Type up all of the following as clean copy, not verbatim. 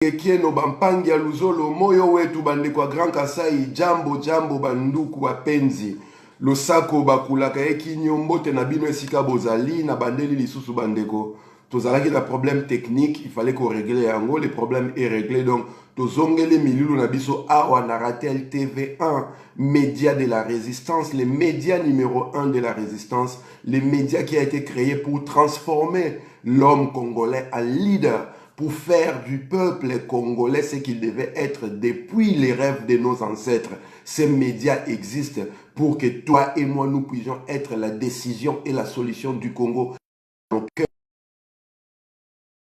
Ekieno bampangi ya luzolo moyo wetu bande kwa Grand Kasai jambo jambo banduku wapenzi losako bakulaka eki nyombote na bino esika bozali na bandeli lisusu bandeko tozalaki na problème technique il fallait qu'on règle yango le problème est réglé donc tozongeli milulu na biso awa na Ratel TV1 média de la résistance le média numéro 1 de la résistance le média qui a été créé pour transformer l'homme congolais en leader pour faire du peuple congolais ce qu'il devait être depuis les rêves de nos ancêtres. Ces médias existent pour que toi et moi, nous puissions être la décision et la solution du Congo. Donc,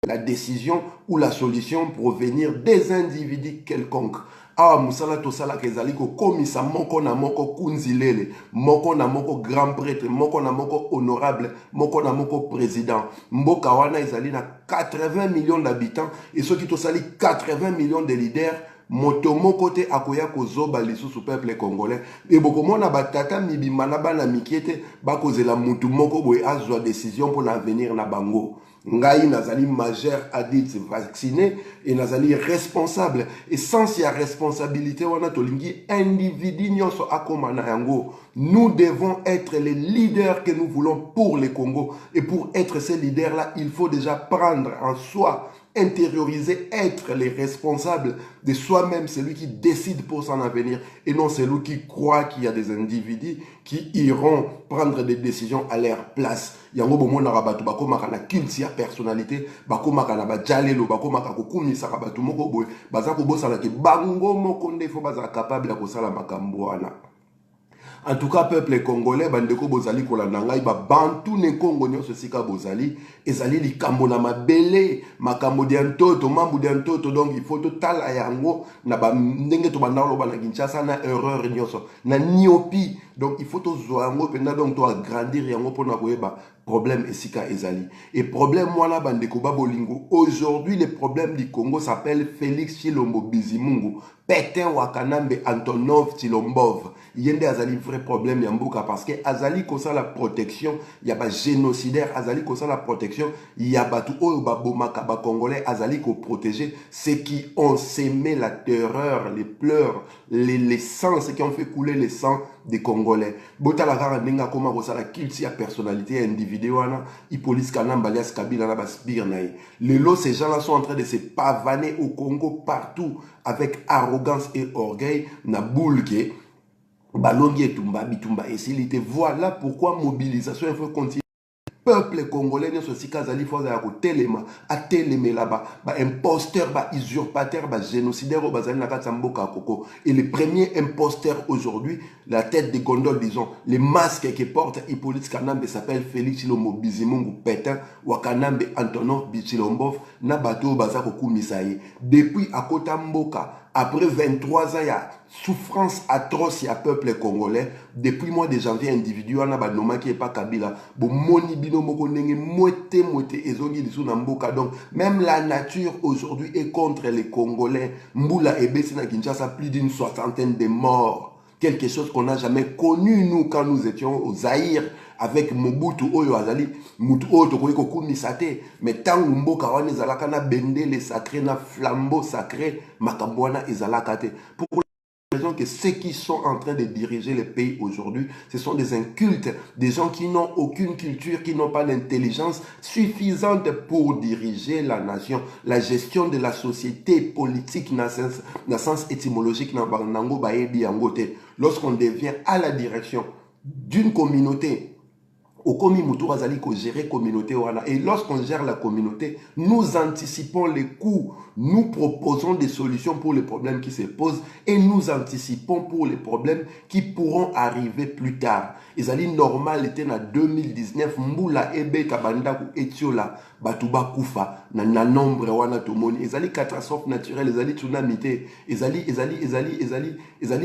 la décision ou la solution provenir des individus quelconques. Ah, musala tosala kezali ko komisa moko na moko kunzilele, moko na moko grand prêtre, moko na moko honorable, moko na moko président. Mboka wana ezali na 80 millions d'habitants et ceux qui tosali 80 millions de leaders. Moto moko te akoya kozoba lisusu peuple congolais et bokomona batata mibima na bana mikiete bakozela mutu moko boye azwa décision pour l'avenir na bango. Ngai nazali majeur adulte vacciné et nazali responsable et sans ya responsabilité wana tolingi individu nyonso akoma na yango. Nous devons être les leaders que nous voulons pour le Congo et pour être ces leaders là il faut déjà prendre en soi, intérioriser, être les responsables de soi-même, celui qui décide pour son avenir et non celui qui croit qu'il y a des individus qui iront prendre des décisions à leur place. Yango bomona rabatu bakomaka na culture ya personnalité, bakomaka na bajalelo, bakomaka kokumisa rabatu moko boye, baza kobosana ke bango moko nde fo baza capable ya kosala makambo wana. En tout cas, peuple congolais, bandeko bozali kolanda ngai ba bantu ne Congo nyonso sika bozali, ezali likambo na mabele, makambo de ntoto, mambu de ntoto, donc il faut totala yango na ba ndenge to bandalo bana Kinshasa na erreur nyonso, na myopie. Donc il faut to zoango penda donc to agrandir yango pona koyeba problème esika ezali. Et problème wana bandeko babolingo, aujourd'hui le problème du Congo s'appelle Félix Tshilombo Bizimungu, Pétain Wakanambe Antonov Tshilombo. Yende azali vrai problème ya mboka parce que azali kosa la protection ya ba génocidaire, azali kosa la protection ya batu oyo ba bomaka ba congolais, azali ko protéger ceux qui ont sémé la terreur, les pleurs, les sangs, ceux qui ont fait couler le sang des Congolais. Botala kaka ndinga koma kosa la culture ya personnalité individuelle wana Hippolyte Kanamba alias Kabila na basbir na ye. Lelo ces gens-là sont en train de se pavaner au Congo partout avec arrogance et orgueil na boulke. Balongi etumba bitumba esilite. Voilà pourquoi mobilisation il faut continuer. Peuple congolais ne se kazali foza ya kotelema ateleme là-bas ba imposteur ba usurpateur ba génocidaire au bazali na kati mboka koko et le premier imposteur aujourd'hui la tête de gondole disons les masques que porte Hippolyte Kanambe s'appelle Félix Tshilombo Bizimungu Pétain Wakanambe Antonov Tshilombo na bato baza kokumisa ye depuis akota mboka. Après 23 ans, il y a souffrance atroce, il y a peuple congolais. Depuis le mois de janvier, individu, il y a un qui n'est pas Kabila. Bon, moni bino moko nenge moite ezongi disu na mboka. Donc, même la nature aujourd'hui est contre les Congolais. Mboula et Bessina Kinshasa, plus d'une soixantaine de morts. Quelque chose qu'on n'a jamais connu, nous, quand nous étions au Zaïre, avec Mobutu Oyo Azali, Mutu Oyo Tokoyiko Kumisate, mais tant Mboka wana ezalaka na bendele sacré, na flambeau sacré, Makambwana ezalakate. Pour la raison que ceux qui sont en train de diriger le pays aujourd'hui, ce sont des incultes, des gens qui n'ont aucune culture, qui n'ont pas l'intelligence suffisante pour diriger la nation, la gestion de la société politique, na sens étymologique, na banango baebi angote. Lorsqu'on devient à la direction d'une communauté, au komi mutu azali ko gérer communauté wana et lorsqu'on gère la communauté, nous anticipons les coûts, nous proposons des solutions pour les problèmes qui se posent et nous anticipons pour les problèmes qui pourront arriver plus tard. Ezali normal était na 2019 mbula ebe kabanda ku etiola batuba kufa na nombre wana tomoni ezali catastrophe naturelle ezali tsunami te ezali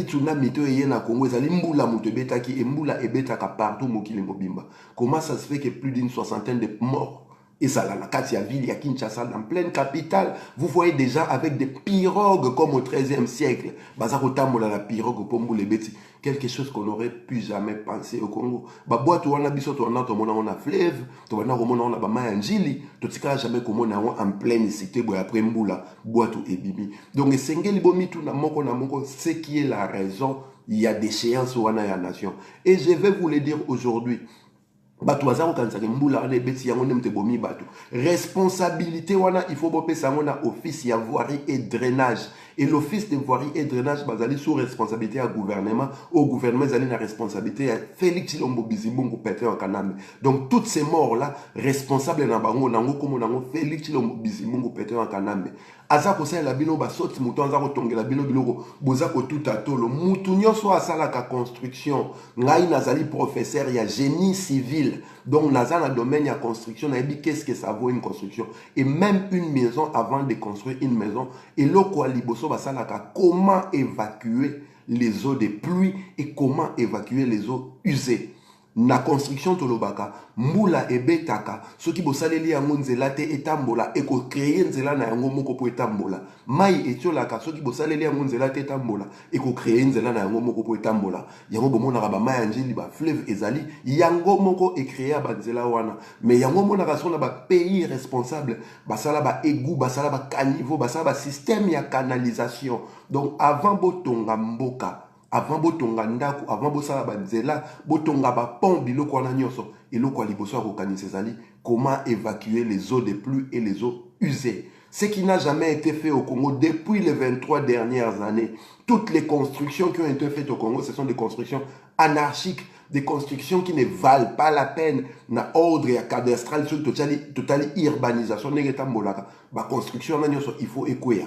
tsunami te eye na Congo ezali mbula mutu ebetaki e mbula ebetaka partout mokili mobimba. Comment ça se fait que plus d'une soixantaine de morts Et ça, là, la Katia ville, il y a Kinshasa, en pleine capitale. Vous voyez des gens avec des pirogues comme au XIIIe siècle. Bazakotambola la pirogue au Pombo les bêtis. Quelque chose qu'on n'aurait pu jamais penser au Congo. Bah, tu on a biso, tu on a fleuve, tu on a bama njili, tu t'as jamais comme on a en pleine cité, boy après mboula, boitou et bibi. Donc, sengeli bomi tout na moko, c'est qui est la raison. Il y a des séances où on a la nation. Et je vais vous le dire aujourd'hui. Batu wazako kansaki mbula wana ebeti yango nde mtebomi batu. Responsabilité wana il faut bopé sango na office ya voirie et drainage. Et l'office de voirie et drainage bazali sous responsabilité à gouvernement. Au gouvernement zali na responsabilité à Félix Tshilombo Bizimungu Pétain en Kanambe. Donc toutes ces morts là responsables na bango nango komo nango Félix Tshilombo Bizimungu Pétain en Kanambe. Aza kosala bino basoti mutu anza kotongela bino biloko boza kotuta tolo mutu nyonso asalaka construction ngai nazali professeur ya génie civil donc naza na domaine ya construction nayebi qu'est-ce que ça vaut une construction et même une maison avant de construire une maison eloko ya liboso basalaka comment évacuer les eaux de pluie et comment évacuer les eaux usées. Na construction tolobaka mbula ebetaka soki bosaleli yango nzela te etambola eko créer nzela na yango moko po etambola mai etiolaka soki bosaleli yango nzela te etambola eko créer nzela na yango moko po etambola yango bomonaka ba mai njili ba fleuve ezali yango moko e créer ba nzela wana mais yango monaka sona ba pays responsable basala ba égout basala ba caniveau basala ba système ya canalisation. Donc avant botonga mboka avant botonga ndako avant bosala banzela botonga ba pont biloko wana nyonso eloko liboso akokanisa ezali comment évacuer les eaux de pluie et les eaux usées. Ce qui n'a jamais été fait au Congo depuis les 23 dernières années. Toutes les constructions qui ont été faites au Congo, ce sont des constructions anarchiques, des constructions qui ne valent pas la peine. Na ordre et cadastral sur totale urbanisation n'etambolaka ba construction na nyonso il faut écouer.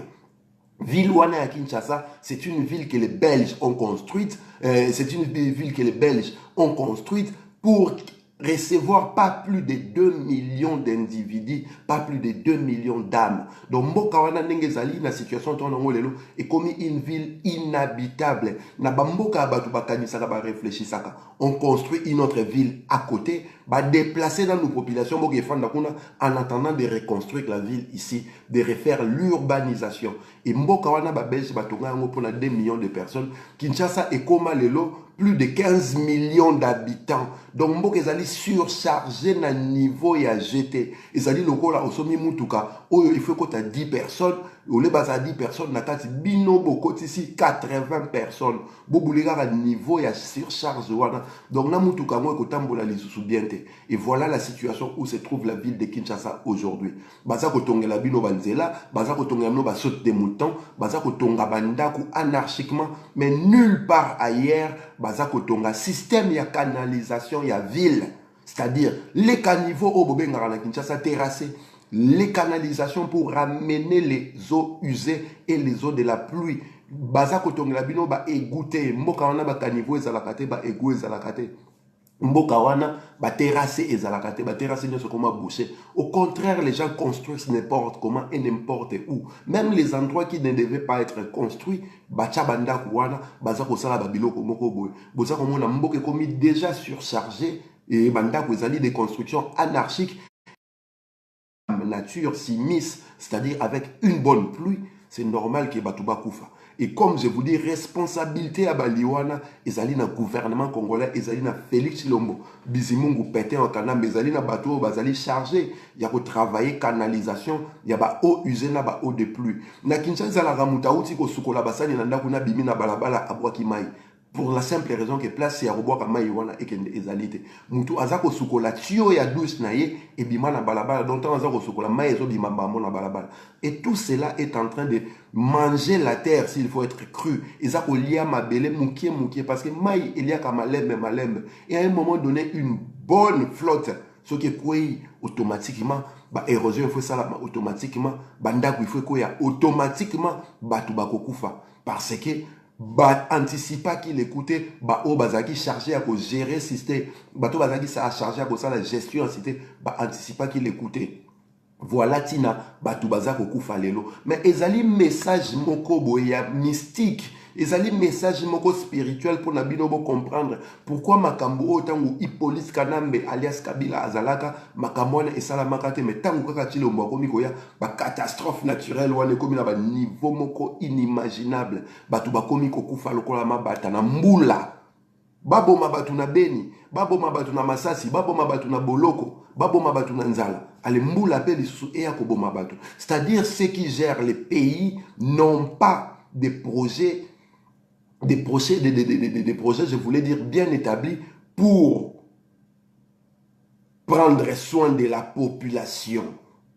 Ville wana à Kinshasa, c'est une ville que les Belges ont construite. C'est une ville que les Belges ont construite pour recevoir pas plus de 2 millions d'individus, pas plus de 2 millions d'âmes. Donc, mboka wana ndenge zali na situation tonongo lelo est comme une ville inhabitable. Na bamboka batu bakanisaka ba réfléchisaka. On construit une autre ville à côté, ba déplacer dans nos populations boke fanda kuna en attendant de reconstruire la ville ici, de refaire l'urbanisation. Et mboka wana ba belge batonga yango pona 2 millions de personnes. Kinshasa est comme lelo plus de 15 millions d'habitants. Donc, mboka ezali surchargé na niveau ya GT. Ezali lokola osomi mutuka. Oyo il faut que tu 10 personnes. Ole baza 10 personnes na kati bino bokoti ici 80 personnes. Bobuleka à niveau ya surcharge wana. Donc na mutuka ngo ekotambola lisusu bien te. Et voilà la situation où se trouve la ville de Kinshasa aujourd'hui. Baza kotongela bino banzela, baza kotongela no ba saute des moutons, baza kotonga bandaku anarchiquement, mais nulle part ailleurs baza kotonga système ya canalisation ya ville. C'est-à-dire les caniveaux au bobengara na Kinshasa terrassés. Les canalisations pour ramener les eaux usées et les eaux de la pluie. Baza kotongela bino ba égoutter, mboka wana ba caniveau ezalakate ba égout ezalakate. Mboka wana ba terrasser ezalakate, ba terrasser ne se comment boucher. Au contraire, les gens construisent n'importe comment et n'importe où. Même les endroits qui ne devaient pas être construits, ba chabanda wana baza kosala ba biloko moko boy. Boza komona mboka komi déjà surchargé et bandako ezali des constructions anarchiques. Nature s'immisce, c'est-à-dire avec une bonne pluie, c'est normal que Batouba Koufa. Et comme je vous dis, responsabilité à Baliwana, ezali na gouvernement congolais, ezali na Félix Tshilombo Bizimungu Pétain en Kanambe, ezali na bateau, bazali chargé, il y a travailler canalisation, il y a ba eau usée na ba eau de pluie. Na Kinshasa la ramuta uti ko sukola basani na ndakuna bimi na balabala abwaki mai. Pour la simple raison que place ya roboka mai wana ekende ezalite. Mutu azako sukola tio ya douce na ye et bima na balabala donc azako sukola mai ezo bima bambo na balabala. Et tout cela est en train de manger la terre s'il faut être cru. Ezako lia mabele mukie parce que mai il y a comme malembe et à un moment donné une bonne flotte ce qui est quoi automatiquement ba érosion il faut ça automatiquement bandako il faut quoi automatiquement batu bakokufa parce que ba anticipa qu'il écoutait ba o bazaki chargé à gérer système bato bazaki ça a chargé à ça la gestion en cité ba anticipa qu'il écoutait. Voilà tina batu bazako kufa lelo mais ezali message moko boya mystique ezali message moko spirituel pour nabino bo comprendre pourquoi makambo otango Hippolyte Kanambe alias Kabila azalaka makambo wana esalamaka te mais tango kaka Tshilombo akomi koya ba catastrophe naturelle wana komi na ba niveau moko inimaginable batu bakomi kokufa lokola mabata na mbula baboma batu na Beni, baboma batu na Masasi, baboma batu na Boloko, baboma batu na Nzala. Ale mbula pe lisusu eya koboma batu. C'est-à-dire ceux qui gèrent les pays n'ont pas des projets, je voulais dire, bien établis pour prendre soin de la population,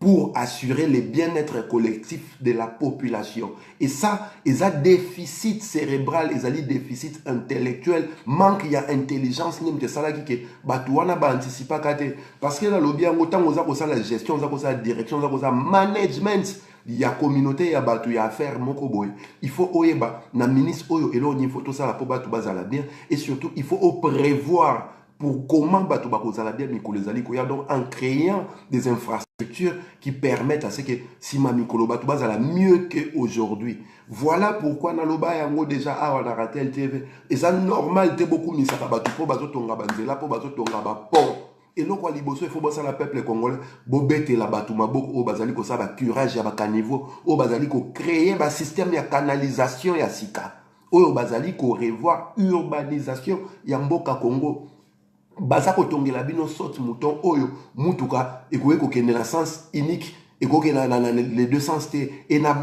pour assurer le bien-être collectif de la population. Et ça, ils ont déficit cérébral, ils ont déficit intellectuel, manque il y a intelligence, même de ça qui batouana ba anticiper kate parce que dans le bien autant on a la gestion, on a la direction, on a la management. Il y a communauté, il y a batou, il y a affaire moko boy. Il faut oyeba na ministre oyo elo ni photo ça la po batou bazala bien et surtout il faut prévoir pour comment bateau bakozala bien mikolo ezali koya donc en créant des infrastructures qui permettent à ce que sima mikolo bateau bazala mieux qu'aujourd'hui. Voilà pourquoi naloba yango déjà awa na Ratel TV et ça normal te beaucoup misaka bateau po bazo tonga banzela po bazo tonga ba pont et donc quoi liboso il faut bosser la peuple congolais bobete la bateau maboko o bazali ko ça ba curage ya ba caniveau o bazali ko créer ba système ya canalisation ya sika o bazali ko revoir urbanisation ya mboka Congo. Baza kotongela bino sorte mouton oyo mutuka ekoye kokende na sens unique ekoke na les deux sens te et na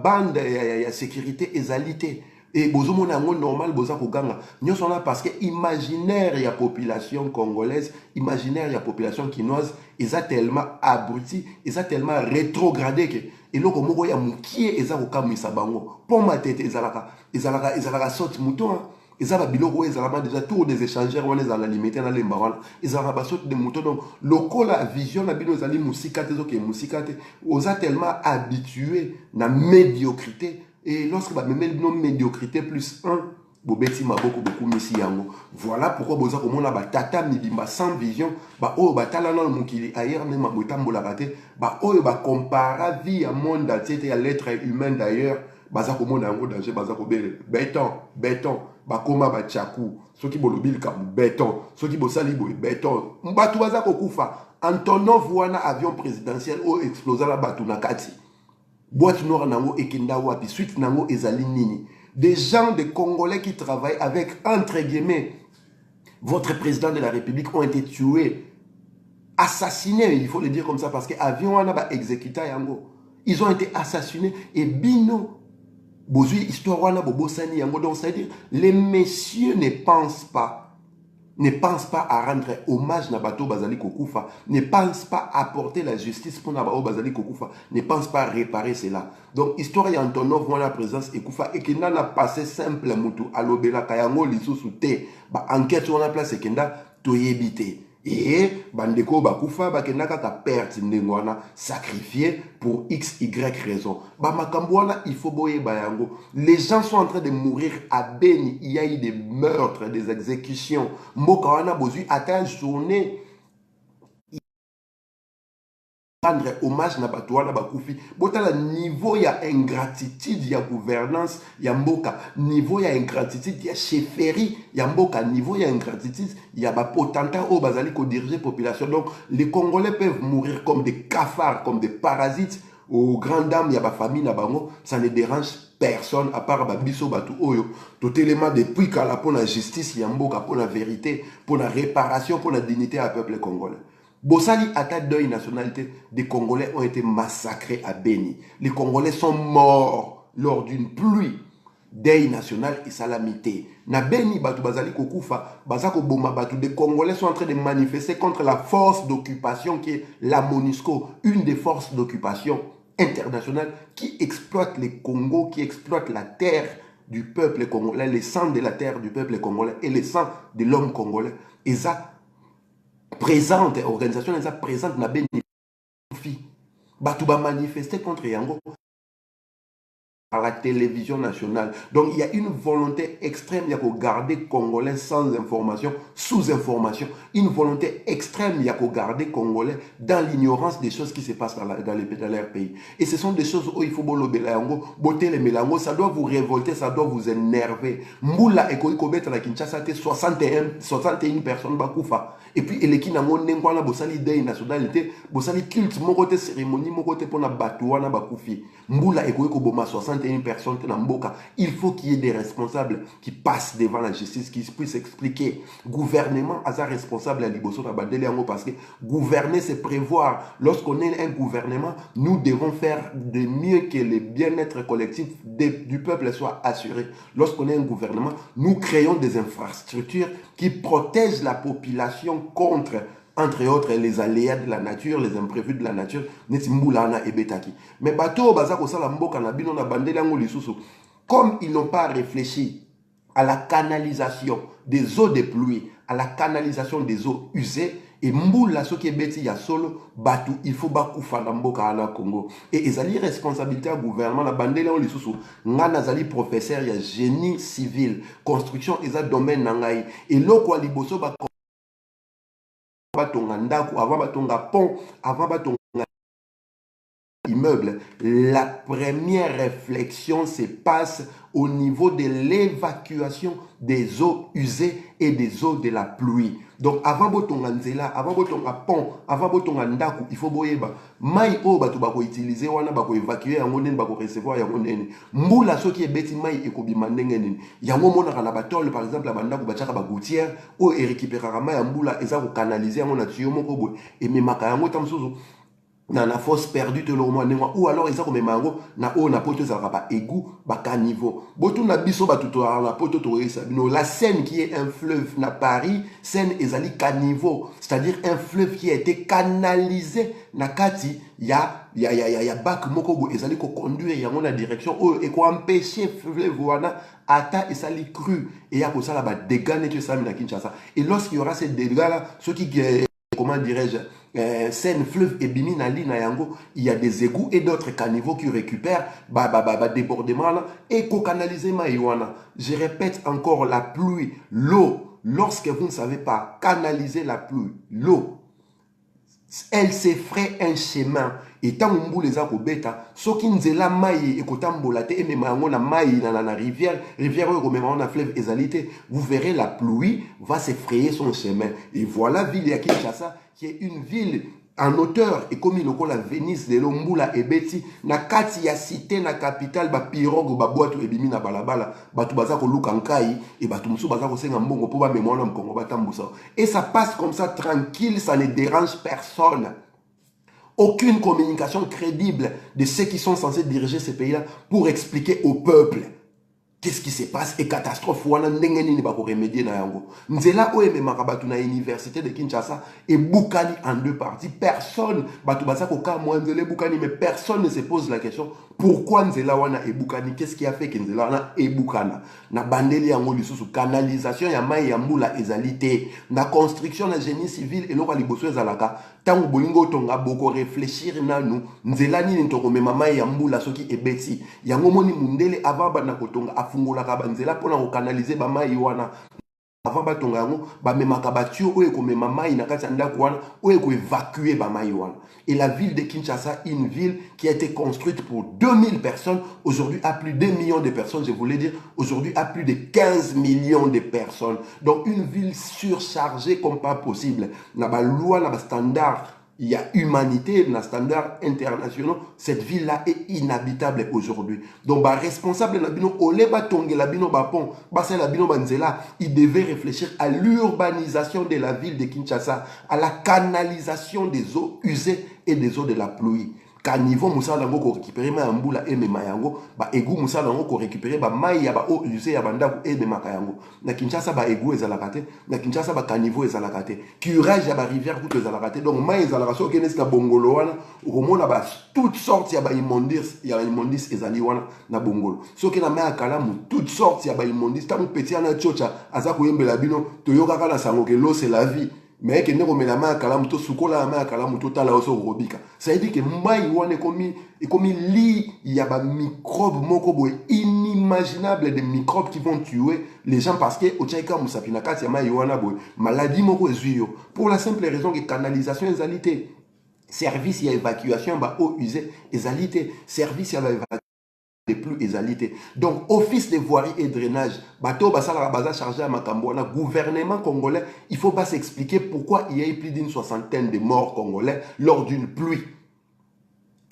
bande ya sécurité ezalité et bozomona yango normal boza koganga nyonso na parce que imaginaire ya population congolaise imaginaire ya population kinoise eza tellement abruti eza tellement rétrogradé que eloko moko ya mukie eza kokamwisa bango po matete ezalaka sorte mouton ils ont déjà tous des échangeurs, on les a limité dans les barons. Ils ont rabattu des moutons. Donc, la vision, la bino, les mousikate, ils ont tellement habitué à la médiocrité. Et lorsque même une médiocrité plus 1, bobeti ma beaucoup missi yango. Voilà pourquoi boza comme on a tata mibimba sans vision, ba oh ba talana mukili ailleurs même mabotambola raté, ba oh ba compara vie à monde d'être à l'être humain d'ailleurs, baza comme on a un danger, baza comme béton. Bakoma bachaku soki bolobil ka béton soki bosali boy béton mbatu baza kokufa Antonov wana avion présidentiel o explosa la batu na kati boîte noire nango ekenda wapi suite nango ezali nini des gens de Congolais qui travaillent avec entre guillemets votre président de la République ont été tués assassinés il faut le dire comme ça parce que avion wana ba exécuta yango ils ont été assassinés et bino Bozui histoire wana bobosani yango donc c'est-à-dire les messieurs ne pensent pas à rendre hommage na bato bazali kokufa ne pensent pas à apporter la justice pour na bao bazali kokufa ne pensent pas à réparer cela donc histoire ya Antonov wana présence ekufa et kenda na passé simple mutu alobela kayango lisusu te ba enquête wana place kenda toyebite et bandeko bakufa bakenda kaka perte ndengwana sacrifié pour x y raison ba makambo wana il faut boye bayango les gens sont en train de mourir à Beni il y a eu des meurtres des exécutions mboka wana bozui atteint journée rendre hommage na bato wana bakufi botala niveau ya ingratitude ya gouvernance ya mboka niveau ya ingratitude ya chefferie ya mboka niveau ya ingratitude ya bapotentat o bazali ko diriger population donc les Congolais peuvent mourir comme des cafards comme des parasites aux grandes dames ya ba famille na bango ça ne dérange personne à part babiso batu oyo totelema depuis kala pour la justice ya mboka pour la vérité pour la réparation pour la dignité à peuple congolais. Bossali attaque deuil nationalité, des Congolais ont été massacrés à Beni. Les Congolais sont morts lors d'une pluie. Deuil national et salamité. Na Beni batu bazali kokufa, bazako boma batu des Congolais sont en train de manifester contre la force d'occupation qui est la MONUSCO, une des forces d'occupation internationales qui exploite les Congos, qui exploite la terre du peuple congolais, les sangs de la terre du peuple congolais et les sangs de l'homme congolais. Et ça présente organisation eza présente na Beni fi batu ba manifester contre yango à la télévision nationale. Donc, il y a une volonté extrême, il y a qu'au garder Congolais sans information, sous information. Une volonté extrême, il y a qu'au garder Congolais dans l'ignorance des choses qui se passent dans leur pays. Et ce sont des choses où il faut botter les mélanges, ça doit vous révolter, ça doit vous énerver. Mboula et Koikobet à la Kinshasa, 61 personnes bakoufa. Et puis, les Kinango Nengwana, Bossali Day nationalité, Bossali culte, mon côté cérémonie, mon côté pour la Batouana Bakoufi. Mboula et Koikoboma, 61 personnes dans Mboka. Il faut qu'il y ait des responsables qui passent devant la justice, qui puissent expliquer. Gouvernement a sa responsable à Liboso Tabadeliango parce que gouverner, c'est prévoir. Lorsqu'on est un gouvernement, nous devons faire de mieux que le bien-être collectif du peuple soit assuré. Lorsqu'on est un gouvernement, nous créons des infrastructures qui protègent la population contre, entre autres, les aléas de la nature, les imprévus de la nature. Mais bateau bazako sala mboka na bino na bandeli yango lisusu, comme ils n'ont pas réfléchi à la canalisation des eaux de pluie, à la canalisation des eaux usées, et mboula soki ebeti ya solo batu il faut bakufa na mboka na Congo. Et ezali responsabilité à gouvernement na bandeli yango lisusu. Nga nazali professeur ya génie civil, construction eza domaine na ngai. Et loko liboso ba batonga ndako, avant batonga pont, avant batonga immeuble, la première réflexion se passe au niveau de l'évacuation des eaux usées et des eaux de la pluie. Donc avant botonga nzela, avant botonga pont, avant botonga ndako, il faut boyeba mai o batu bako utiliser wana bako évacuer yango nene bako recevoir yango nene. Mbula soki ebeti mai ekobima ndenge nini. Yango monaka na batole par exemple la bandako bachaka ba gouttière o récupérer mai ya mbula eza ko canaliser yango na tuyau moko boye et memaka yango tamsuzu na na fosse perdue te lormo ndengwa ou alors eza ko memango na o na poto za ba égout ba caniveau botu na biso ba tuto na poto to sabino la Seine qui est un fleuve na Paris Seine ezali caniveau, c'est-à-dire un fleuve qui a été canalisé na kati ya bac moko bo ezali ko conduire yango na direction o et ko empêcher fleuve wana ata esali cru et ya ko sala ba dégâts ne que ça na Kinshasa. Et lorsqu'il y aura ces dégâts là, ceux qui comment dirais-je, Seine, fleuve et Bimi Nali Nayango, il y a des égouts et d'autres caniveaux qui récupèrent débordement là, et qu'on canalise Maïwana. Je répète encore, la pluie, l'eau, lorsque vous ne savez pas canaliser la pluie, l'eau, elle s'effraie un chemin. Et tant que les gens bêta, ceux qui nous la maille et kotambolate et même on a maille dans la rivière où même on a fleuve ezalité, vous verrez la pluie va s'effrayer son chemin. Et voilà ville ya Kinshasa qui est une ville en hauteur et comme il le la Venise de Lombula et Betty na kati ya cité na capitale ba pirogue ba boîte et bimi na balabala batu baza ko luka nkai et batu musu baza ko senga mbongo po ba mémoire na mkongo batambusa. Et ça passe comme ça tranquille, ça ne dérange personne. Aucune communication crédible de ceux qui sont censés diriger ces pays-là pour expliquer au peuple qu'est-ce qui se passe et catastrophe wana ndenge nini bako remédier na yango. Nzela oye memaka batu na université de Kinshasa et Boukani en deux parties. Personne batu basa ko ka mo Nzela Boukani, mais personne ne se pose la question pourquoi Nzela wana et Boukani, qu'est-ce qui a fait que Nzela wana et Boukana na bandeli yango lisusu canalisation ya mai ya mbula ezalité na construction na génie civil et loko liboso ezalaka tango bolingo tonga boko réfléchir nanu Nzela nini ntoko mema mai ya mbula soki ebeti yango moni mundele avant bana kotonga fungola ka banzela pona ko canaliser ba mai wana avant batonga yango ba memaka batio oyo ko mema mai na kati ndako wana oyo ko évacuer ba mai wana. Et la ville de Kinshasa, une ville qui a été construite pour 2000 personnes, aujourd'hui a plus d'1 million de personnes, je voulais dire, aujourd'hui a plus de 15 millions de personnes. Donc une ville surchargée comme pas possible. Na ba loi na ba standard, il y a humanité, dans les standards internationaux, cette ville-là est inhabitable aujourd'hui. Donc, bah, responsable de la bino, oleba tongue la bino bapon, basa la bino banzela, il devait réfléchir à l'urbanisation de la ville de Kinshasa, à la canalisation des eaux usées et des eaux de la pluie. Caniveau Moussa Lango ko récupérer ma mbula et mema yango ba egu Moussa Lango ko récupérer ba mai ya ba o usé ya banda et mema yango na Kinshasa ba egu ezalaka te na Kinshasa ba caniveau ezalaka te curage ya ba rivière kuto ezalaka te donc mai ezalaka so kenesi na bongolo wana okomona ba toutes sortes ya ba immondices ezali wana na bongolo so ke na mai akala mu toutes sortes ya ba immondices tamu petit na chocha aza koyembela bino toyoka kana sango ke l'eau c'est la vie. mais que ne remela ma kalamu to sukola ma kalamu to tala oso robika. Ça veut dire que mai wane comme li il y a ba microbes moko boy inimaginable, des microbes qui vont tuer les gens parce que au tchaika musapina kati ya mai wana boy maladie moko ezuyo pour la simple raison que canalisation ezalité service ya évacuation ba eau usée ezalité service ya ba évacuation des plus exalité. Donc, office de voirie et drainage, bateau basala baza chargé à Makambouana, gouvernement congolais, il faut pas s'expliquer pourquoi il y a eu plus d'une soixantaine de morts congolais lors d'une pluie.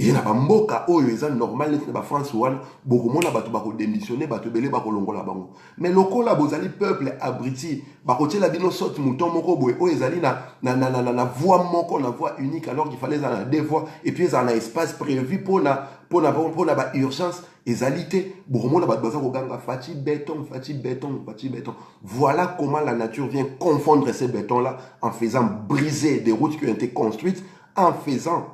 Et na bamboka oyo eza normal na ba France wana bokomona bato bako démissionner bato belé bako longola bango. Mais lokola bozali peuple abriti bako tela bino saute mouton moko boy oyo ezali na voie moko na voie unique alors qu'il fallait en deux voies et puis ça na espace prévu pour na ba urgence ezalité bokomona bato baza koganga fati béton. Voilà comment la nature vient confondre ces bétons là en faisant briser des routes qui ont été construites en faisant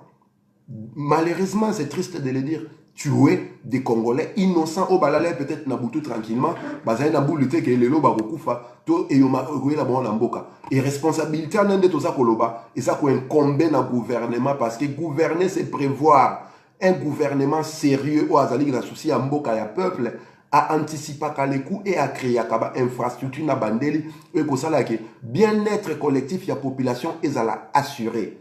malheureusement, c'est triste de le dire, tuer des Congolais innocents au balale peut-être Nabutu tranquillement, bazaye na boulute que lelo ba kokufa to eyoma koyela bon na mboka. Et responsabilité en de tout ça koloba et ça ko incombe na gouvernement parce que gouverner c'est prévoir un gouvernement sérieux au azali na souci ya mboka ya peuple à anticiper les coûts et à créer une infrastructure na bandeli et ko sala que bien-être collectif ya population ezala assuré.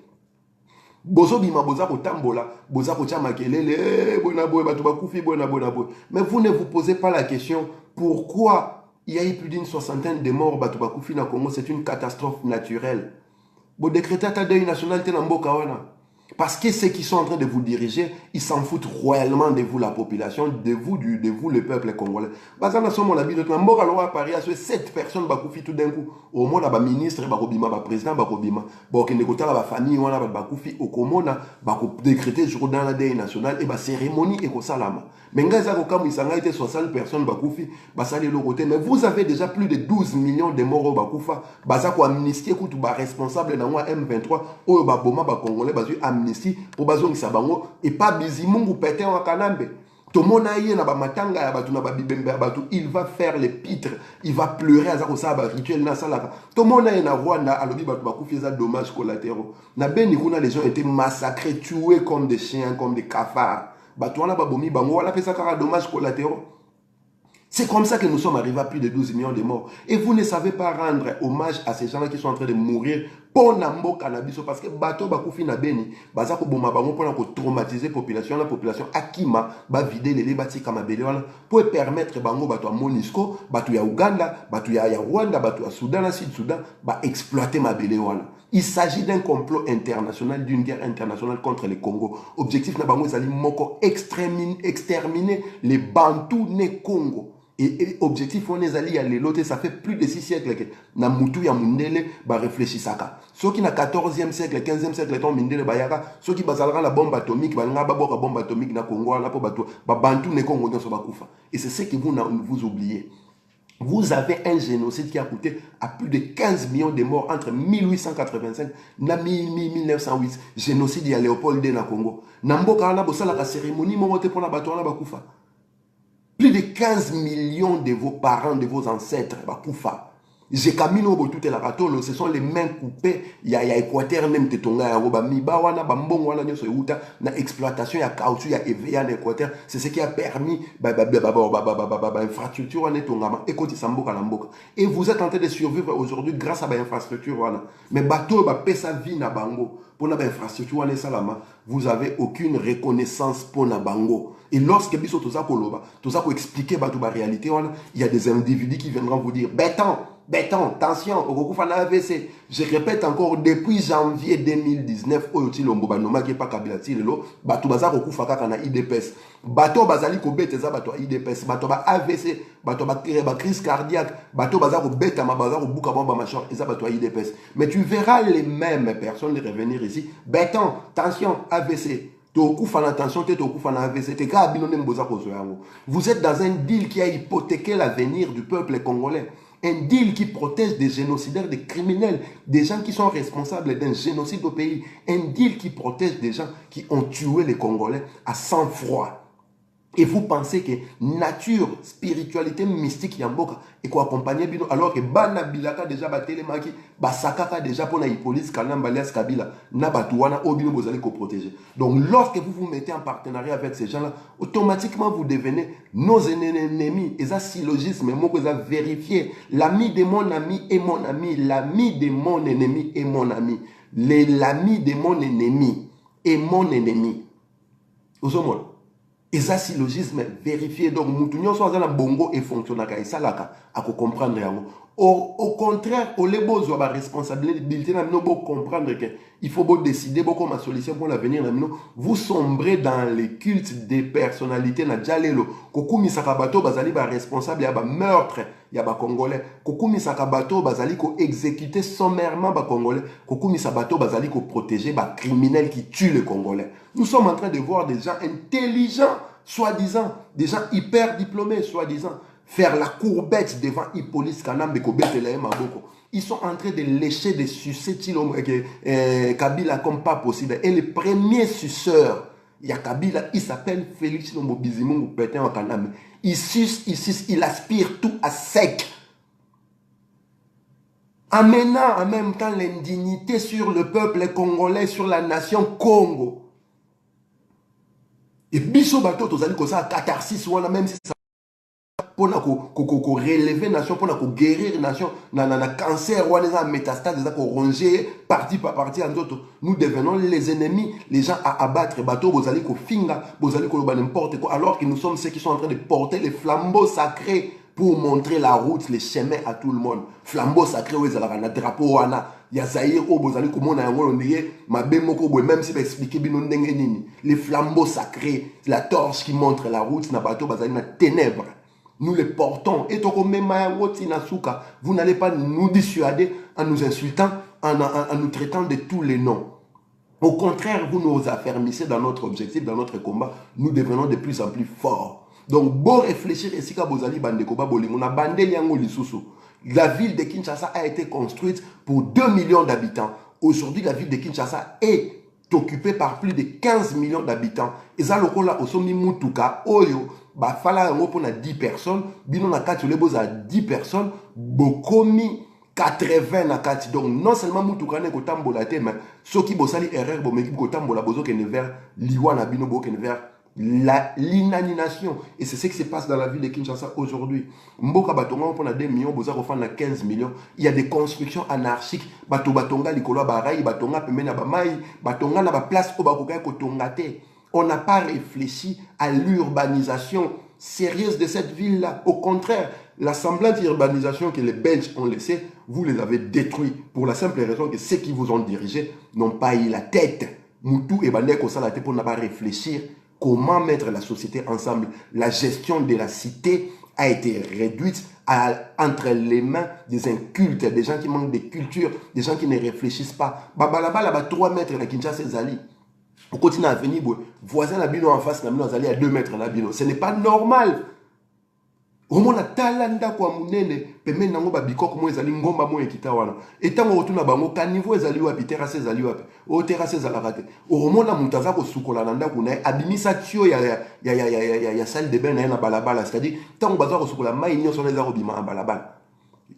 Bozo bima boza kotambola, boza kotia makelele, bonaboy bato bakufi bonaboy. Mais vous ne vous posez pas la question pourquoi il y a eu plus d'une soixantaine de morts bato bakufi na Congo, c'est une catastrophe naturelle. Bo décréter ta deuil national te na mboka wana. Parce que ceux qui sont en train de vous diriger, ils s'en foutent royalement de vous, la population, de vous le peuple congolais. Bazana somo la bino na mboka loa Paris à 7 personnes bakufi tout d'un coup. Au moins ba ministre bakobima ba président bakobima. Ba okende kota la famille wana bakufi okomona bako décréter jour dans la deuil national et ba cérémonie et ko salama. Mais ngaza ko kamu isanga été 60 personnes bakufi basali le côté mais vous avez déjà plus de 12 millions de morts bakufa baza ko amnistie kutu ba responsable na moi M23 o ba boma ba congolais bazu amnistie pour bazongisa bango et pas bizimungu pété en kanambe. Tomona yé na ba matanga ya batu na ba bibembe ya batu il va faire les pitres, il va pleurer à ça ba rituel na salaka. Tomona yé na Rwanda alobi batu bakufi za dommages collatéraux. Na Beni kuna les gens étaient massacrés, tués comme des chiens, comme des cafards. Batu wana ba bomi bango wala pesa kara dommages collatéraux. C'est comme ça que nous sommes arrivés à plus de 12 millions de morts. Et vous ne savez pas rendre hommage à ces gens-là qui sont en train de mourir pour Nambo cannabis. Parce que bateau bakoufi na beni, bazako boma bango pour traumatiser la population akima, ba vider les bâtis comme pour permettre bango bato à Monisco, bato ya Uganda, bato ya Rwanda, bato ya Soudan, la Sud-Soudan, ba exploiter ma wana. Il s'agit d'un complot international, d'une guerre internationale contre le Congo. Objectif na bango zali moko exterminer les Bantous ne Congo. Et objectif on est allé à l'autre, ça fait plus de 6 siècles que na mutu ya mundele ba réfléchissaka. Ceux qui na 14e siècle, 15e siècle ton mundele ba yaka, ceux qui bazalaka la bombe atomique, ba nga ba boka bombe atomique na Congo na po bato ba bantu ne Congo dans ba kufa. Et c'est ce que vous oubliez. Vous avez un génocide qui a coûté à plus de 15 millions de morts entre 1885 et 1908. Génocide ya Léopold II na Congo. Namboka na bosala la cérémonie momote pour la bato na ba kufa. Plus de 15 millions de vos parents, de vos ancêtres, Bakoufa. J'ai camino tout la ratolo, ce sont les mains coupées. Il y a Équateur, même Tetonga, Yaroba, Mibawana, Bambong, Wana, Nyoso, Uta, na exploitation, il y a caoutchouc, il y a EVA en Équateur. C'est ce qui a permis, infrastructure, en Etongama, Ekoti Samboka, Lamboka. Et vous êtes en train de survivre aujourd'hui grâce à l'infrastructure, mais bateau, pesa vie na bango. Pour la infrastructure, vous avez aucune reconnaissance pour na bango. Et lorsque biso tout ça pour expliquer la réalité, il y a des individus qui viendront vous dire béton, tension, AVC. Je répète encore, depuis janvier 2019, Oyoti Lombo Banoma qui est pas Kabila Tilelo, Bato Baza Rokufa Kana IDPS, Bato Bazali Kobete Bato IDPS, Bato Ba AVC, Bato Ba crise cardiaque, Bato Baza Robeta Mabaza Robuka Bamba Machin, et ça Bato IDPS. Mais tu verras les mêmes personnes revenir ici, béton, tension, AVC. Vous êtes dans un deal qui a hypothéqué l'avenir du peuple congolais. Un deal qui protège des génocidaires, des criminels, des gens qui sont responsables d'un génocide au pays. Un deal qui protège des gens qui ont tué les Congolais à sang-froid. Et vous pensez que nature, spiritualité mystique yamboka et quoi accompagner bino alors que bana bilaka déjà batelemaki basakaka déjà pour na Hippolyte Kalamba Alias Kabila na batuana obino vous allez protéger. Donc lorsque vous vous mettez en partenariat avec ces gens-là, automatiquement vous devenez nos ennemis. Et ça syllogisme moi que ça vérifié. L'ami de mon ami est mon ami, l'ami de mon ennemi est mon ami. L'ami de mon ennemi est mon ennemi. Vous avez et ça, syllogisme vérifié. Donc, nous sommes dans bongo et fonctionnel. Et ça, là, à comprendre. Au contraire, au les beaux la responsabilité, nous devons comprendre qu'il faut décider comme ma solution pour l'avenir. Vous sombrez dans les cultes des personnalités. Kokumi Sakabato, bazali ba responsable, ya ba meurtre, ya ba congolais. Kokumi Sakabato, bazali ko exécuter sommairement ba congolais. Kokumi Sakabato, bazali ko protéger ba criminels qui tuent les congolais. Nous sommes en train de voir des gens intelligents, soi-disant, des gens hyper diplômés, soi-disant, faire la courbette devant Hippolyte Kanambe Kobetele Maboko. Ils sont en train de lécher, de sucer Kabila comme pas possible. Et le premier suceur, il y a Kabila, il s'appelle Félix Lombo Bizimungu Pétain en Kanambe. Il suce, il aspire tout à sec. Amenant en même temps l'indignité sur le peuple congolais, sur la nation Congo. Et biso bato tozali ko sa catharsis wana même si ça pour relever nation pour guérir nation na cancer wana za métastase za ko ronger partie par partie en d'autres nous devenons les ennemis, les gens à abattre bato bozali ko finga bozali ko loba n'importe quoi alors que nous sommes ceux qui sont en train de porter les flambeaux sacrés pour montrer la route, les chemins à tout le monde. Flambeau sacré, oui, la drapeau, wana. Ya Zaïre, oh, bozali, comment on a ma bémoko, même si vous expliquez, les flambeaux sacrés, la torche qui montre la route, na bateau, bazali, na ténèbres. Nous les portons. Et vous n'allez pas nous dissuader en nous insultant, en nous traitant de tous les noms. Au contraire, vous nous affermissez dans notre objectif, dans notre combat. Nous devenons de plus en plus forts. Donc, bon réfléchir ici qu'à Bozali Bandekoba Bolimona, Bandeliango Lisusu. La ville de Kinshasa a été construite pour 2 millions d'habitants. Aujourd'hui, la ville de Kinshasa est occupée par plus de 15 millions d'habitants. Et ça, le là, au sommet Mutuka, Oyo, bah, fala yango pour 10 personnes, bino na kati le boza 10 personnes, bokomi 80 na kati. Donc, non seulement Mutuka ne kotambola te, mais ceux qui bosali erreur, bo meki kotambola bozo kene vers liwa na bino bo kene vers l'inanimation. Et c'est ce qui se passe dans la ville de Kinshasa aujourd'hui. Mboka Batonga, on a 2 millions, Boza refan a 15 millions. Il y a des constructions anarchiques. Bato Batonga, Likolo Barayi, Batonga, Pemena Bamayi, Batonga n'a pas place au Bakoka Kotongate. On n'a pas réfléchi à l'urbanisation sérieuse de cette ville-là. Au contraire, la semblante urbanisation que les Belges ont laissée, vous les avez détruits pour la simple raison que ceux qui vous ont dirigé n'ont pas eu la tête. Moutou et Bandeko Salate pour ne pas réfléchir. Comment mettre la société ensemble? La gestion de la cité a été réduite entre les mains des incultes, des gens qui manquent de culture, des gens qui ne réfléchissent pas. Babalaba, là-bas, 3 mètres, la Kinshasa, Zali. On continue à venir, voisin Nabino en face, Nabino Zali à 2 mètres, Nabino. Ce n'est pas normal. Au moins, talanda kwa munene, peme nango babiko como ezali ngomba mo ekita wana. Etango rotuna bango kanivo ezali wapi terrasse ezali wapi. O terrasse ezala rate. Au moins, la mutaza ko sukola nanda kuna abimisa tio ya salle de bain na balabala, c'est-à-dire tango baza ko sukola mai nyo sona ezako bima balabala.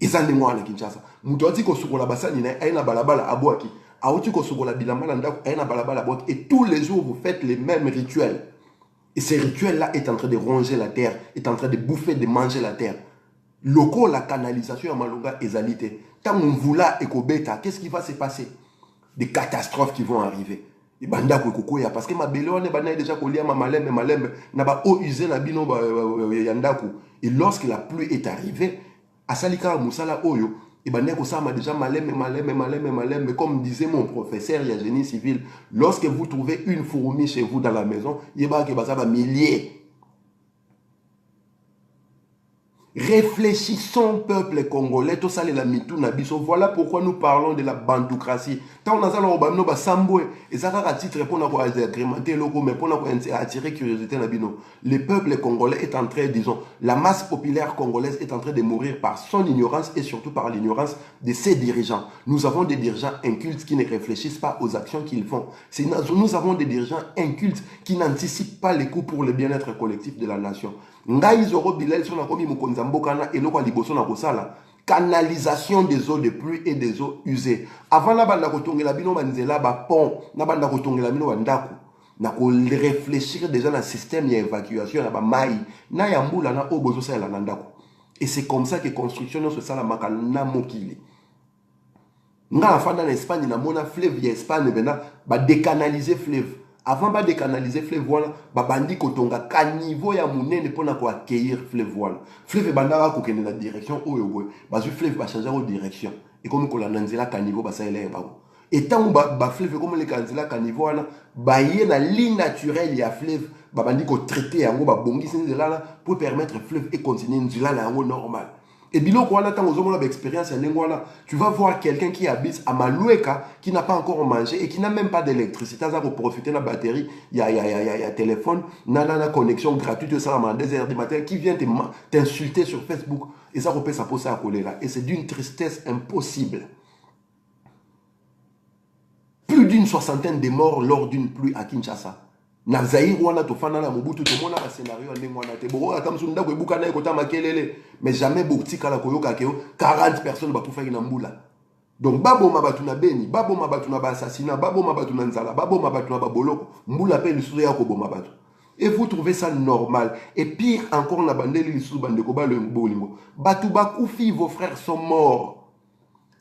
Ezande mwana Kinshasa. Muto ati ko sukola basani na balabala abwaki. Auti ko sukola bilamba nanda na balabala abwaki et tous les jours vous faites les mêmes rituels. Et ce rituel-là est en train de ronger la terre, est en train de bouffer, de manger la terre. Loko, la canalisation à Malonga est alité. Tant on voula et Kobeta, qu'est-ce qui va se passer? Des catastrophes qui vont arriver. Et banda koko ya parce que ma belle on est bana déjà collé à ma malembe n'a pas eau usée na bino yandaku. Et lorsque la pluie est arrivée, à Salika Moussala Oyo, et banda ça m'a déjà malembe comme disait mon professeur il y a génie civil, lorsque vous trouvez une fourmi chez vous dans la maison, il y a que ça va milliers. Réfléchissons, peuple congolais, tout ça, les mitou nabiso. Voilà pourquoi nous parlons de la bandoukratie. Tant on a ça, on a samboué. Et ça, à titre pour nous agrémenter locaux, mais pour nous attirer curiosité nabino. Le peuple congolais est en train, disons, la masse populaire congolaise est en train de mourir par son ignorance et surtout par l'ignorance de ses dirigeants. Nous avons des dirigeants incultes qui ne réfléchissent pas aux actions qu'ils font. Nous avons des dirigeants incultes qui n'anticipent pas les coûts pour le bien-être collectif de la nation. Ngai zoro bilel sur la komi mukonza mbokana et loko liboso na kosala canalisation des eaux de pluie et des eaux usées. Avant la banda kotongela bino banzela ba pont na banda kotongela bino bandako na ko réfléchir déjà dans le système d'évacuation na ba mai na ya mbula na obozo sala na ndako. Et c'est comme ça que construction no se sala makana mokili. Nga la fanda en Espagne na mona fleuve ya Espagne bena ba décanaliser fleuve. Avant de décanaliser fleuve voilà, bandi kotonga caniveau ya munene pona ko accueillir fleuve voilà. Fleuve banda ko kende na direction oyo boy. Bazu fleuve ba changer de direction. Et comme ko la nanzela caniveau ba saela ba. Et tant ba fleuve comme le kanzela caniveau voilà, ba yé na ligne naturelle ya fleuve, bandi ko traiter yango ba bongisi nzela pour permettre fleuve et continuer nzela na yango normal. Et biloko wana tant aux hommes d'expérience tu vas voir quelqu'un qui habite à Maloueka qui n'a pas encore mangé et qui n'a même pas d'électricité, ça pour profiter de la batterie, il y a téléphone, na connexion gratuite ça à 2 heures du matin qui vient t'insulter sur Facebook et ça peut s'apposer à coller là et c'est d'une tristesse impossible. Plus d'une 60aine de morts lors d'une pluie à Kinshasa. Na Zaïre wana tofana na Mobutu to mona ba scénario ndenge wana te boko akamsunda ko ebuka na ekota makelele mais jamais boutika la koyoka keo 40 personnes ba kufa na mbula. Donc babo mabatu na Beni, babo mabatu na ba assassinat, babo mabatu na nzala, babo mabatu na ba boloko, mbula pe lisusu ya ko bo mabatu. Et vous trouvez ça normal. Et pire encore na bandeli lisusu bande ko ba le bolingo. Batu ba kufi, vos frères sont morts.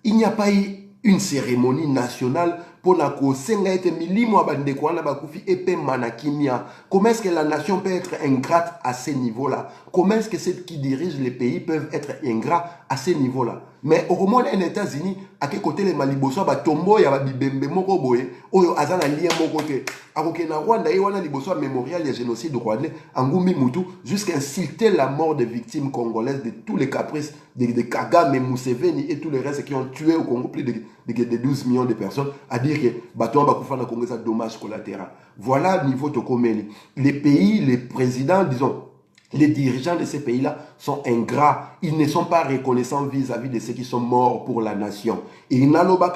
Il n'y a pas eu une cérémonie nationale pour la kosenga ete milimo abandeko wana bakufi epe manakimia. Comment est-ce que la nation peut être ingrate à ce niveau-là? Comment est-ce que ceux qui dirigent les pays peuvent être ingrats à ce niveau-là? Mais au moins en États-Unis, à quel côté les maliboso ba tombo ya ba bibembe moko boye oyo azana lien moko te. Akoke na Rwanda e wana liboso mémorial ya génocide rwandais Ngumbi Mutu jusqu'à insulter la mort des victimes congolaises de tous les caprices de Kagame, Museveni et tous les restes qui ont tué au Congo plus de 12 millions de personnes, à dire que Baton Bakoufana Congo c'est un dommage collatéral. Voilà le niveau Tokomeli. Les pays, les présidents, disons, les dirigeants de ces pays-là sont ingrats. Ils ne sont pas reconnaissants vis-à-vis de ceux qui sont morts pour la nation. Et ils n'ont pas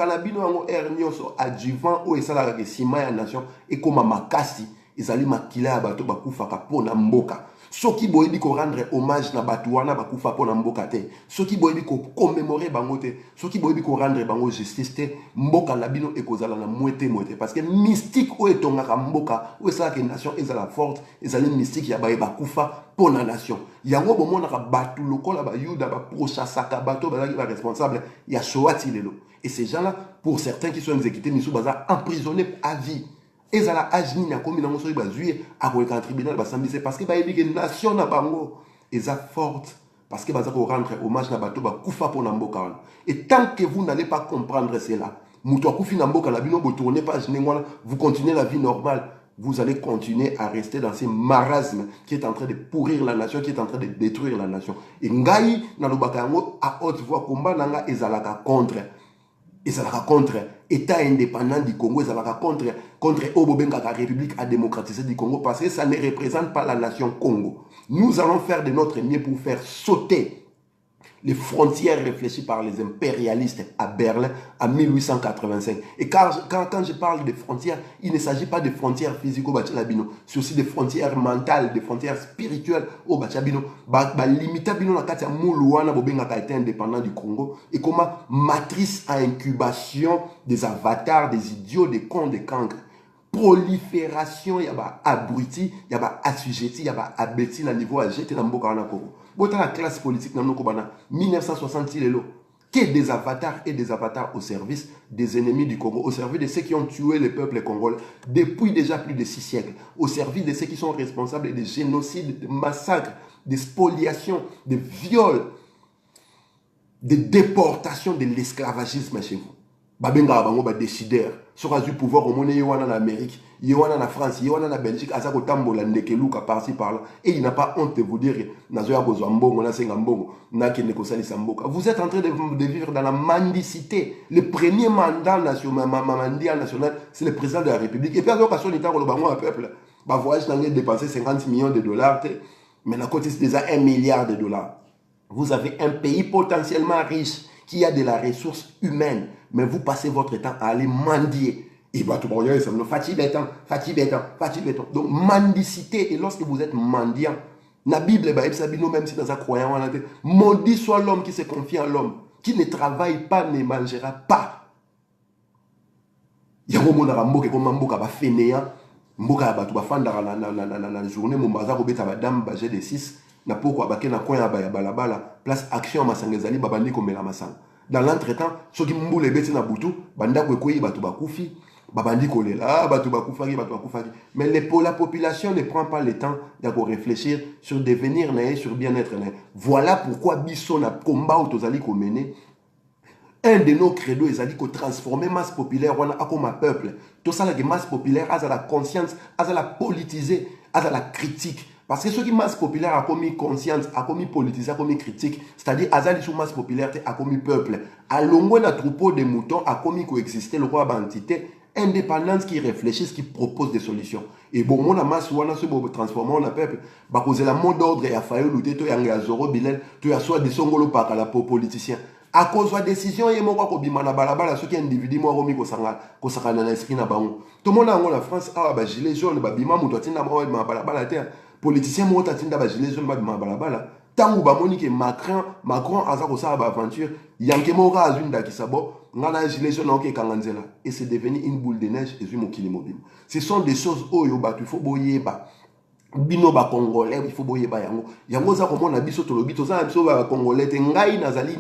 adjuvant ou esala ke sima ya nation et comme makasi ezali makila ya bato bakufaka pona mboka. Soki boyebi ko rendre hommage na bato wana bakufa pona mboka te. Soki boyebi ko commémorer bango te. Soki boyebi ko rendre bango justice te. Mboka na bino ekozala na mwete parce que mystique o etongaka mboka o esala ke nation ezala forte ezali mystique ya baye bakufa pona nation. Yango bomonaka bato lokola ba yuda ba prochasaka bato bazaki ba responsable ya Showati lelo. Et ces gens-là, pour certains qui sont exécutés, ils sont emprisonnés à vie. Et ça la âge ni comme ils ont sorti bazué à un tribunal c'est parce que bah que nation na bango et ça forte parce que bah ça rendre hommage na bato ba kufa pour namboka. Et tant que vous n'allez pas comprendre cela, muto kufi namboka na bino bo tourner page ngwana, vous continuez la vie normale. Vous allez continuer à rester dans ces marasmes qui est en train de pourrir la nation, qui est en train de détruire la nation. Et ngai na lobaka yango à haute voix combat nanga ezalaka contre. Et ça va contre État indépendant du Congo, ça va contre la République à démocratiser du Congo parce que ça ne représente pas la nation Congo. Nous allons faire de notre mieux pour faire sauter les frontières réfléchies par les impérialistes à Berlin en 1885. Et quand je parle de frontières, il ne s'agit pas de frontières physiques au Bachalabino, c'est aussi des frontières mentales, des frontières spirituelles au Bachalabino. Limita bino na kati ya muluana bobenga ka été indépendant du Congo et comment matrice à incubation des avatars, des idiots, des cons, des cancres. Prolifération, il y a abruti, il y a assujetti, il y a abeti na niveau agité dans mboka wana Congo. Bota la classe politique dans nos 1960 lelo. Que des avatars et des avatars au service des ennemis du Congo, au service de ceux qui ont tué le peuple congolais depuis déjà plus de 6 siècles, au service de ceux qui sont responsables des génocides, des massacres, des spoliations, des viols, des déportations, de l'esclavagisme chez vous. Babenga bango ba décideur. sera du pouvoir au monde, il y en Amérique, il y en France, il y en Belgique, à ça qu'au tambola ndekeluka par-ci par-là. Et il n'a pas honte de vous dire, nazoya bozwambongo, na sengambongo, na kende kosali samboka. Vous êtes en train de vivre dans la mendicité. Le premier mandat national, c'est le président de la République. Et puis, à l'occasion, il y a un peuple. Bah, voyage, il a dépensé 50 millions de dollars. Mais la côté, c'est déjà 1 milliard de dollars. Vous avez un pays potentiellement riche qui a de la ressource humaine, mais vous passez votre temps à aller mendier. Et bah, tout le monde, ça me fatigue. Donc, mendicité, et lorsque vous êtes mendiant, la Bible, même si dans un croyant, maudit soit l'homme qui se confie en l'homme, qui ne travaille pas, ne mangera pas. Il y a un moment où on fainéant, mboka ba tu ba fanda na journée mon bazar obeta ba dame ba de 6 na poko abake na coin ya balabala place action masangezali babandi komela masanga. Dans l'entretemps ceux qui mbule beti na butu banda kwekoi ba tu ba kufi babandi kolela ba tu ba kufaki ba tu ba kufaki. Mais la population ne prend pas le temps de réfléchir sur devenir na sur bien-être na. Voilà pourquoi biso na combat autozali ko mener. Un de nos credos, ils ont dit que transformer masse populaire comme un peuple. Tout ça, la masse populaire, a la conscience, a la politiser, a la critique. Parce que ceux qui masse populaire a commis conscience, a commis politisé, a commis critique, c'est-à-dire a sous masse populaire a commis peuple. À l'ongoué d'un troupeau de moutons a commis coexister le roi d'entité indépendance qui réfléchissent, qui proposent des solutions. Et bon, mon masse ou on a ce beau transformant en peuple, bah cause la mot d'ordre et à faire lutter, tu as Zoro Bilel, tu as soit des songolo par la politicien. À cause de la décision, il y a un bimana balabala, ceux qui individu, moi, romi kosaka na esprit na baon. Tout le monde a la France, ah, bah, gilet jaune, bah, bima, moutotina, bah, balabala, terre. Politicien, moutotina, bah, gilet jaune, bah, balabala. Tant ou bah, monique, Macron, a ça, bah, aventure, yanke mora, azunda, qui sabo, ngana, gilet jaune, ok, kanganzela. Et c'est devenu une boule de neige, et mon kilimobile. Ce sont des choses, oh, yo, bah, tu faut boyer, bah. Bino ba congolais, il faut boyer, bah, yango. Yango, ça, comme on a biso, tolobito, ça, biso, bah, congolais, tengai, nazali.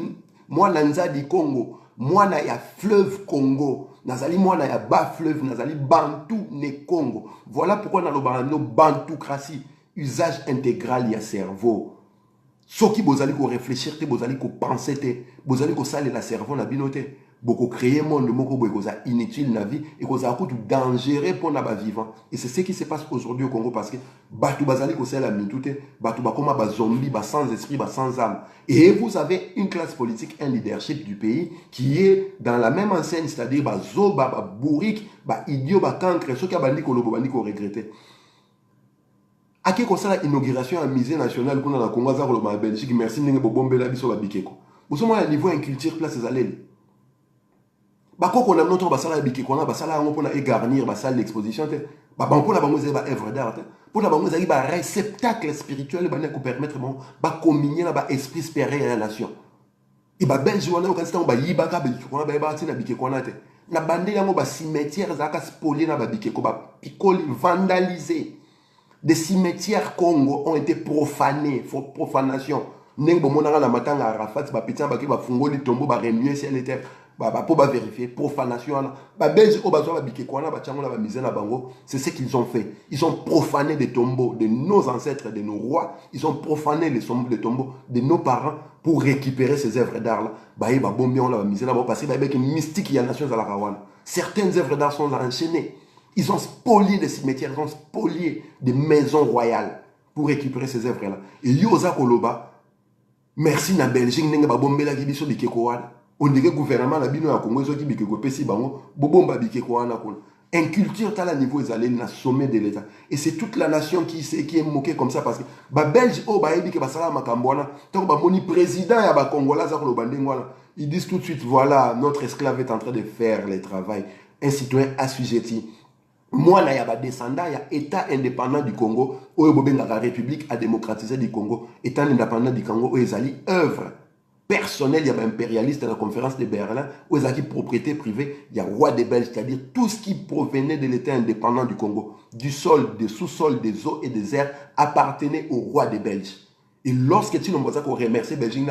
Moi, nanza di Congo, moi, na ya fleuve Congo, nazali moi, na ya bas fleuve, nazali bantou ne Congo. Voilà pourquoi dans le bantoukratie, usage intégral y a cerveau. Ce qui vous allez réfléchir, vous allez penser, vous allez saler la cerveau, na binoté. Beaucoup créer monde, beaucoup inutile na vie et cause à coup dangereux pour na vivant. Et c'est ce qui se passe aujourd'hui au Congo parce que batou bazali ko la mitouté, batou ba comme ba zombie, ba sans esprit, ba sans âme. Et vous avez une classe politique, un leadership du pays qui est dans la même enseigne, c'est-à-dire ba zo, ba bourrique, ba idiot, ba cancre, ceux qui a bandi ko lobo bandi ko regretter. À qui concerne l'inauguration à musée national qu'on a dans le Congo, en Belgique, merci n'engue bombe la biso ba bikeko. Vous savez à niveau inculture place les allées. Bako qu'on a notre basala biki qu'on a basala on pour garnir basala l'exposition ba banko na bango zeba œuvre d'art pour la bango zali ba réceptacle spirituel ba ko permettre bon ba communier na ba esprit supérieur à la nation et ba belge wana ko kansta ba yiba ka biki qu'on a ba tina biki qu'on a te na bande yango ba cimetière zaka spolier na ba biki ko ba picoli vandaliser des cimetières Congo ont été profanés for profanation neng bo monanga na matanga Arafat ba pitia ba ki ba fungoli tombeau ba remuer ciel et terre. Pour vérifier, profanation, c'est ce qu'ils ont fait. Ils ont profané des tombeaux de nos ancêtres, de nos rois. Ils ont profané les tombeaux de nos parents pour récupérer ces œuvres d'art-là. Parce que mystique, il y a nation à la Rawana. Certaines œuvres d'art sont enchaînées. Ils ont spolié des cimetières, ils ont spolié des maisons royales pour récupérer ces œuvres-là. Et Yosa Koloba, merci na Belgique, n'est pas bombé la Gibiso de Kekoana. On dirait que le gouvernement a dit que le Congo inculture à niveau na sommet de l'État. Et c'est toute la nation qui est moquée comme ça parce que les Belges, le président ils disent tout de suite, voilà, notre esclave est en train de faire le travail. Un citoyen assujetti. Moi, il y a des descendants, il y a l'État indépendant du Congo, où la République a démocratisé du Congo, État indépendant du Congo, où ils allaient œuvre. Personnel, il y a un impérialiste à la conférence de Berlin, où il y a une propriété privée, il y a roi des Belges, c'est-à-dire tout ce qui provenait de l'État indépendant du Congo, du sol, des sous-sols, des eaux et des airs, appartenait au roi des Belges. Et lorsque tu nous remercie Belgique,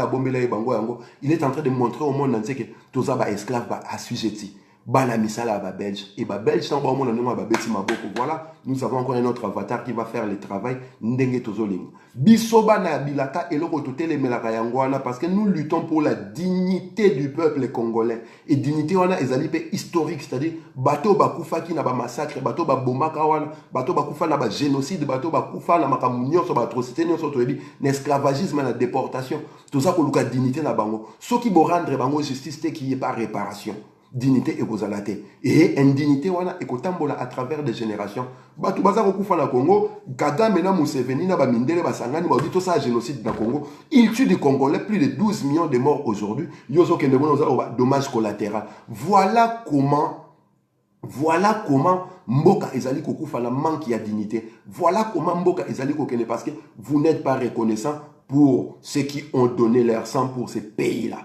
il est en train de montrer au monde entier que tous les esclaves sont assujettis. bana misala ba belge et ba belge tant ba mona ndenge ba beti maboko. Voilà, nous avons encore un autre avatar qui va faire le travail ndenge tozolinga biso bana bilaka eloko totele melaka yango wana parce que nous luttons pour la dignité du peuple congolais et dignité wana ezali pe historique, c'est-à-dire bato bakufaki na ba massacre, bato ba bomaka wana, bato bakufa na ba génocide, bato bakufa na makambo nyonso ba atrocité nyonso toyebi na esclavagisme na déportation, tout ça ko luka dignité na bango soki bo rendre bango justice te qui est pas réparation. Dignité et kozalate et indignité wana ekotambola à travers des générations. Batu baza kokufa na Congo, Kagame na Museveni na ba mindele basangani ba dit tout ça génocide na Congo. Il tue des Congolais, plus de 12 millions de morts aujourd'hui. Yoso kende bona dommage collatéral. Voilà comment Mboka ezali kokufa na manque ya dignité. Voilà comment Mboka ezali kokene parce que vous n'êtes pas reconnaissant pour ceux qui ont donné leur sang pour ces pays-là.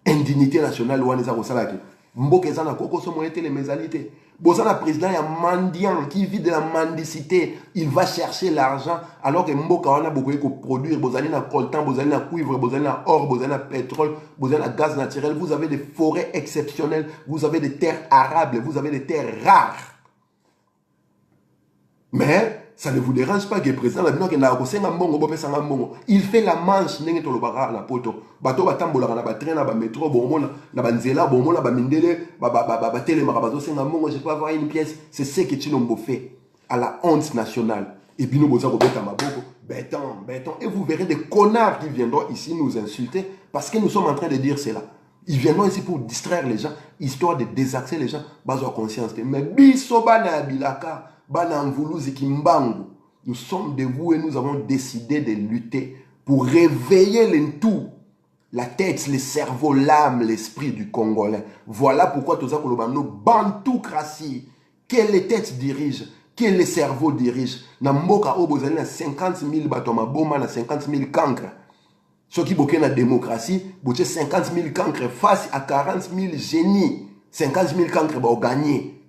Indignité nationale ouaneza kosalaki mboka eza na koko somo ete les mésalités bozana président ya mendiant qui vit de la mendicité, il va chercher l'argent alors que mboka wana bokoye ko produire bozali na coltan, bozali na cuivre, bozali na or, bozali na pétrole, bozali na gaz naturel, vous avez des forêts exceptionnelles, vous avez des terres arables, vous avez des terres rares. Mais ça ne vous dérange pas que le président il fait la manche na poto bato batambola na ba train na ba métro bomona na ba nzela bomona ba mindele ba télé marabazo senga mbongo je peux avoir une pièce, c'est ce que Tshilombo fait à la honte nationale et bino boza ko beta maboko béton et vous verrez des connards qui viendront ici nous insulter parce que nous sommes en train de dire cela. Ils viendront ici pour distraire les gens histoire de désaxer les gens bazo conscience mais biso bana bilaka. Nous sommes debout et nous avons décidé de lutter pour réveiller le tout, la tête, le cerveau, l'âme, l'esprit du Congolais. Voilà pourquoi tout ça, nos bantoukratie, que les têtes dirigent, que les cerveaux dirigent. Na mboka obozali na 50 000 batoma boma na 50 000 cancres. Ceux qui bloquent la démocratie, boté 50 000 cancres face à 40 000 génies. 50 000 cancres vont gagner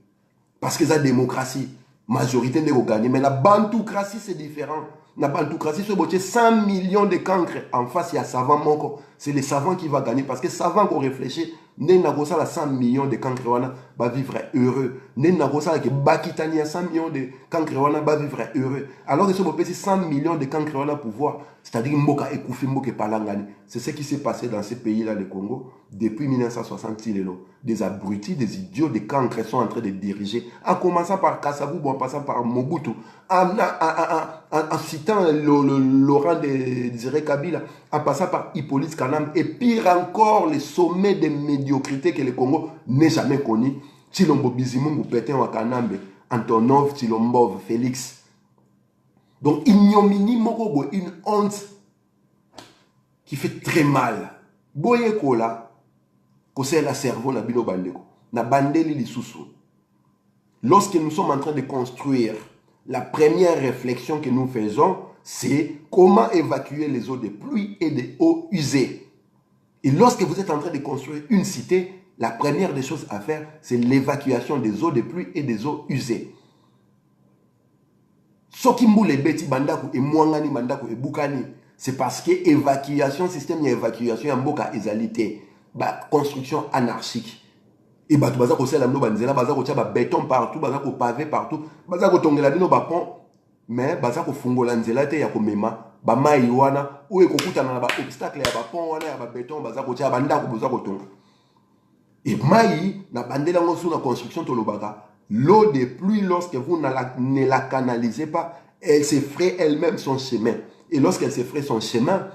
parce que c'est la démocratie. Majorité de gagner. Mais la bantoukratie, c'est différent. La bantoukratie, c'est 100 millions de cancres. En face, il y a savant moko. C'est les savants qui vont gagner. Parce que savant qu'on réfléchit, n'est n'a pas ça 100 millions de cancres va vivre heureux. N'est n'a pas ça que Bakitani a 100 millions de cancres va vivre heureux. Alors que ce peut 100 millions de cancres pouvoir, c'est-à-dire Mboka et Koufi Mboka Palangani. C'est ce qui s'est passé dans ces pays-là, le Congo, depuis 1960. Des abrutis, des idiots, des cancres sont en train de diriger. En commençant par Kassabou, en passant par Mobutu, en citant Laurent Désiré Kabila, en passant par Hippolyte Kanam, et pire encore, le sommet de médiocrité que le Congo n'ait jamais connu. Tshilombo Bizimungu, Pétain Wakanambe, Antonov, Tshilombo, Félix. Donc, ignominie moko, une honte qui fait très mal. Boye kola, c'est la cerveau na bino bandeko, na bandeli lisusu. Lorsque nous sommes en train de construire, la première réflexion que nous faisons, c'est comment évacuer les eaux de pluie et des eaux usées. Et lorsque vous êtes en train de construire une cité, la première des choses à faire, c'est l'évacuation des eaux de pluie et des eaux usées. Sokimbule beti bandaku et mwangani bandaku et bukani, c'est parce que évacuation, système d'évacuation, yamboka ezalité, construction anarchique. Et bah tu vas ko sela no banzela baza ko tia ba béton partout, baza ko pavé partout, baza ko tongela bino ba pont, mais baza ko fungola nzela te ya ko mema, ba mai wana ou e ko kutana na ba obstacle ya ba pont wana ya ba béton baza ko tia banda ko baza ko tonga. Et mai na bandela ngosu na construction tolobaka, l'eau de pluie lorsque vous ne la canalisez pas, elle se ferait elle-même son chemin. Et lorsqu'elle se ferait son chemin,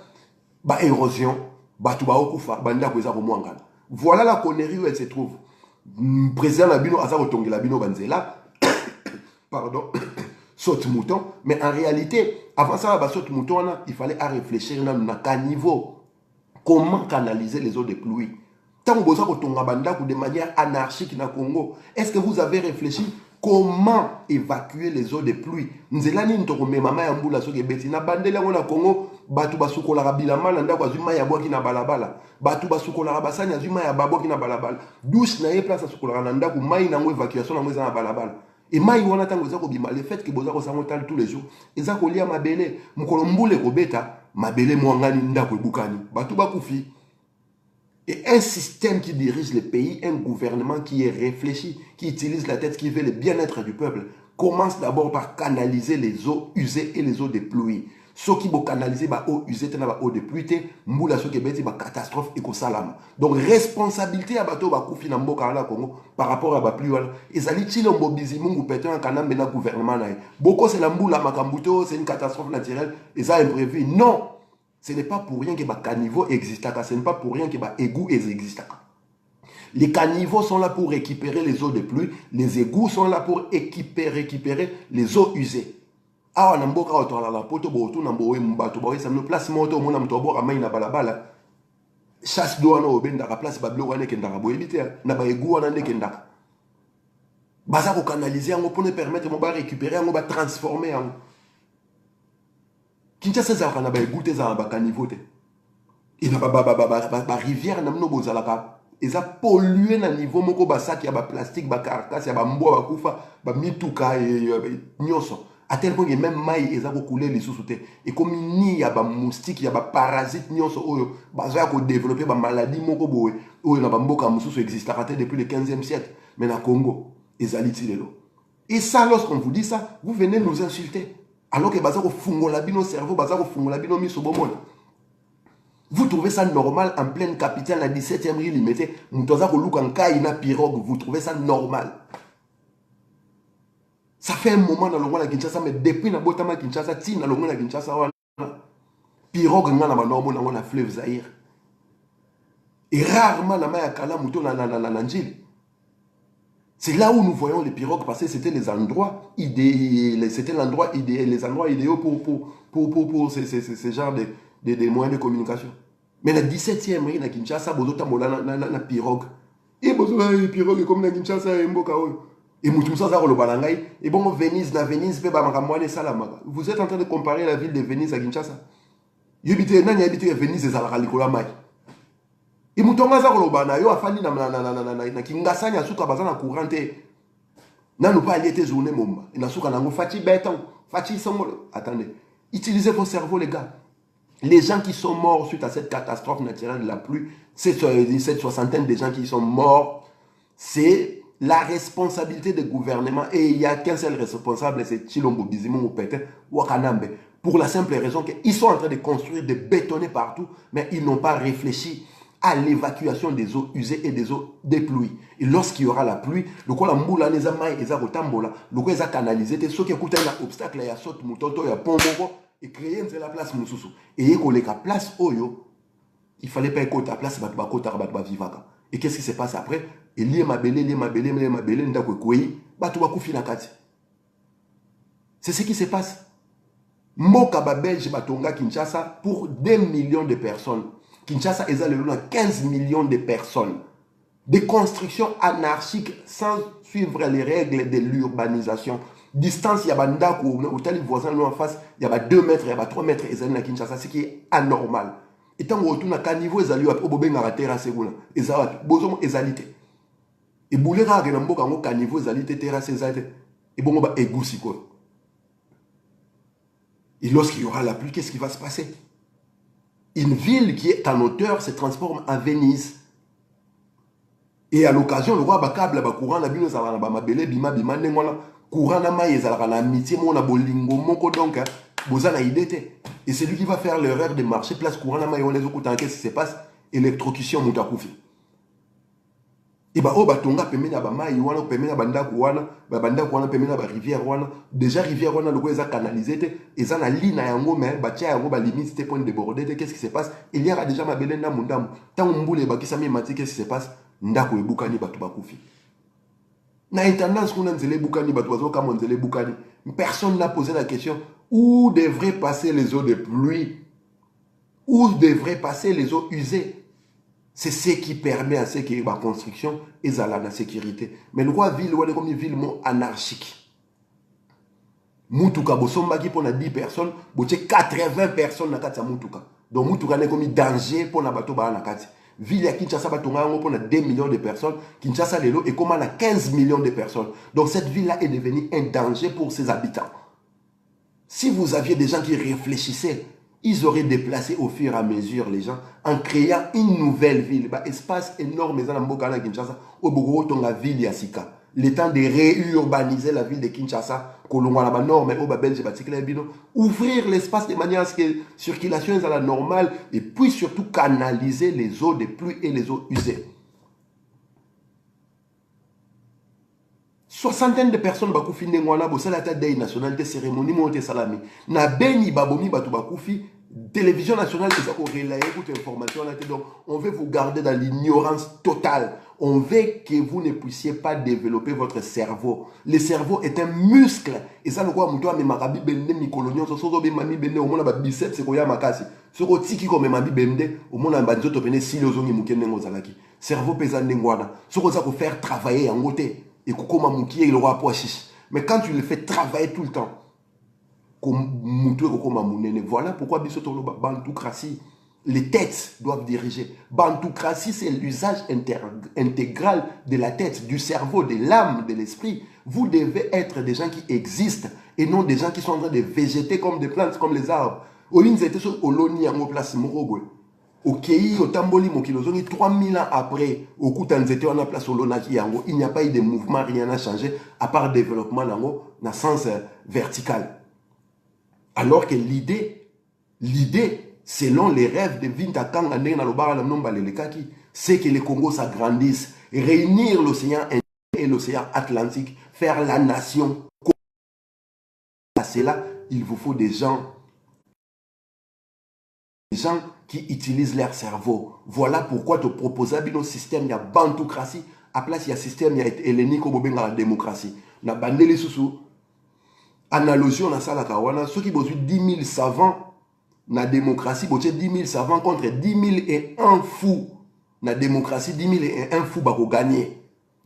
bah érosion, bah tu vas au kufa, banda ko za ko mwangana. Voilà la connerie où elle se trouve. Président Labino Azaro Tongue Labino Banzela, pardon, saute mouton, mais en réalité, avant ça, saute mouton, il fallait réfléchir à quel niveau, comment canaliser les eaux de pluie. Tant que vous avez de manière anarchique dans le Congo, est-ce que vous avez réfléchi comment évacuer les eaux de pluie? Nzelani ntokome mama ya mbula soke beti na bandela ngona Congo batu basukola rabilama na ndako azuma ya boki na balabala batu basukola rabasani azuma ya baboki na balabala douche na ye place asukola na ndako mai na ngo évacuation na mweza na balabala et mai wana tango za ko bima le fait que boza ko sango tal tous les jours eza ko lia mabele mukolo mbule ko beta mabele mwangani ndako ebukani batu bakufi. Et un système qui dirige le pays, un gouvernement qui est réfléchi, qui utilise la tête, qui veut le bien-être du peuple, commence d'abord par canaliser les eaux usées et les eaux de pluie. Ceux qui vont canaliser les eaux usées et les eaux de pluie, moula ceux qui vont catastrophe éco-salama. Donc, responsabilité à bateau bakoufi na mboka la Congo par rapport à la pluie. Et ça dit chilo mbobizi mungu pété un canam bena gouvernement na. Boko c'est la mboula makambuto, c'est une catastrophe naturelle et ça imprévu. Non, ce n'est pas pour rien que les caniveaux existent. Ce n'est pas pour rien que les égouts existent. Les caniveaux sont là pour récupérer les eaux de pluie. Les égouts sont là pour récupérer les eaux usées. Awa na mboka otola la poto botu na mbowe mbato bowe samno place moto mona mtobo amai na balabala chasse doana obenda ka place bablo wana kenda ka boyebite na ba egu wana ndeke ndaka baza ko canaliser yango pour ne permettre mo ba récupérer yango ba transformer yango Kinshasa za kana ba egu te za ba caniveau te ina ba rivière na mno bozala ka eza pollué na niveau moko ba sac ya ba plastique ba carcasse ya ba mbo ba kufa ba mituka nyoso. À tel point que même maï ils ont coulé les sous-soutés et comme il y a des moustiques il y a des parasites ils ont développé des maladies moko boé oyo na bamboka mususu existe depuis le 15e siècle mais na Congo ils alitent l'eau et ça lorsqu'on vous dit ça vous venez nous insulter alors que bazako fungola bino cerveau bazako fungola bino miso bomona. Vous trouvez ça normal en pleine capitale la 17e rue limité mutoza ko luka nkai na pirogue vous trouvez ça normal? Ça fait un moment dans le roi de Kinshasa, mais depuis na botama Kinshasa, ti na le roi de Kinshasa, pirogue na normal dans la fleuve Zaïre. Et rarement na maya kala muto na Njili. C'est là où nous voyons les pirogues passer, c'était les endroits idéaux, c'était l'endroit idéal, les endroits idéaux pour ce genre de moyens de communication. Mais la 17e rue na Kinshasa, bozota mola na pirogue. Et bozota pirogue comme na Kinshasa et mboka oyo. Et et bon, Venise, vous êtes en train de comparer la ville de Venise à Kinshasa. Vous habitez Venise et Zalakali Kolamai. Et Moutonga Zarolobana, yo afani na Kingasani a souka bazana courante. Na nous pas allié tes journées momba. Et na souka nango fati béton, fati somolo. Attendez, utilisez vos cerveaux les gars. Les gens qui sont morts suite à cette catastrophe naturelle de la pluie, cette soixantaine de gens qui sont morts, c'est la responsabilité des gouvernements, et il n'y a qu'un seul responsable, c'est Chilombo Bizimou Pete, Wakanambe, pour la simple raison qu'ils sont en train de construire, de bétonner partout, mais ils n'ont pas réfléchi à l'évacuation des eaux usées et des eaux des pluies. Et lorsqu'il y aura la pluie, le quoi la mboula les amaï et zarotambola, le quoi les a canalisé, ceux qui écoutent un obstacle, il y a saute moutoto, il y a pombo, et créer une la place moussoussou. Et il y a place oyo, il fallait pas écouter la place, batba vivaka. Et qu'est-ce qui se passe après? Il y a c'est ce qui se passe. Moka Belge Batonga Kinshasa pour 2 millions de personnes. Kinshasa est à 15 millions de personnes. Des constructions anarchiques sans suivre les règles de l'urbanisation. Distance, il y a banda où les voisins en face, il y a 2 mètres, il y a 3 mètres à Kinshasa, ce qui est anormal. Et tant qu'on retourne à niveau, ils allaient au Bobé à terrasse et ils ont égalité. Et boulera que n'importe quand caniveau égalité terrasse et bon bah égoussi quoi. Et lorsqu'il y aura la pluie, qu'est-ce qui va se passer? Une ville qui est en hauteur se transforme en Venise. Et à l'occasion, le roi Bakable, courant la bino ça va mabele bima bima nengola courant na maïs ça la amitié mon bolingo moko donc bozana idée. Et c'est lui qui va faire l'erreur de marcher place courant na maïs on les écoute qu'est-ce qui se passe? Électrocution mutakoufi. Et bah, oh, bah, tonga pemena na ba mai wana pemena banda kuwana pemena ba rivière wana déjà rivière wana le quoi canalisé et ça na ligne yango mais ba tia yango ba limite c'était point de déborder qu'est-ce qui se passe? Il y a déjà ma belenda mundam tant mbule ba kisami mati qu'est-ce qui se passe? Ndako ebukani batu bakufi na intendance qu'on nzele bukani batu bazo comme nzele bukani personne n'a posé la question où devraient passer les eaux de pluie, où devraient passer les eaux usées. C'est ce qui permet à ce qu'il y ait la construction et la sécurité. Mais le roi ville, comme une ville anarchique. Moutouka, bosomba qui pour 10 personnes, boté 80 personnes dans la Moutouka. Donc Moutouka n'est comme un danger pour la bateau na kati. Ville à Kinshasa batonga pour 2 millions de personnes, Kinshasa lelo est comme à 15 millions de personnes. Donc cette ville-là est devenue un danger pour ses habitants. Si vous aviez des gens qui réfléchissaient ils auraient déplacé au fur et à mesure les gens en créant une nouvelle ville. Bah, espace énorme dans la Kinshasa, au Bogo, la ville Yassika. Le temps de réurbaniser la ville de Kinshasa, ouvrir l'espace de manière à ce que la circulation soit la normale et puis surtout canaliser les eaux de pluie et les eaux usées. Soixantaine de personnes bakoufi ndengwana bosala ta deuil national de cérémonie monte salami na beni babomi batu bakoufi télévision nationale eza ko relayer toute information là donc on veut vous garder dans l'ignorance totale. On veut que vous ne puissiez pas développer votre cerveau. Le cerveau est un muscle et ça le quoi muto me makabi bende mikolonyo so so be mami bende omona ba biceps ko ya makasi soko tiki ko me mami bende omona ba nzoto pene silo zongi mukende ngozalaki cerveau pesa ndengwana soko za ko faire travailler en côté. Et comment moukier il aura pas chiche. Mais quand tu le fais travailler tout le temps, voilà pourquoi Bantoukratie, les têtes doivent diriger. Bantoukratie, c'est l'usage intégral de la tête, du cerveau, de l'âme, de l'esprit. Vous devez être des gens qui existent et non des gens qui sont en train de végéter comme des plantes, comme les arbres. Au lieu de sur Oloni en place Morogwe. Au Kei, au Tamboli, au Kilozongi, 3000 ans après, au Koutanzete, on a place au Lonaki Yango, il n'y a pas eu de mouvement, rien n'a changé, à part le développement dans le sens vertical. Alors que l'idée, selon les rêves de Vinta Kang, c'est que le Congo s'agrandisse, réunir l'océan Indien et l'océan Atlantique, faire la nation. À cela, il vous faut des gens qui utilisent leur cerveau. Voilà pourquoi te proposer un système, il y a bantoukratie, à place il y a système, il y a hellénique au la démocratie. Na bandeli sous analogie on a ça la kawana, ceux qui besoin 10 000 savants na démocratie, boté 10 000 savants contre 10 000 et un fou. Na démocratie 10 000 et un fou bako gagner.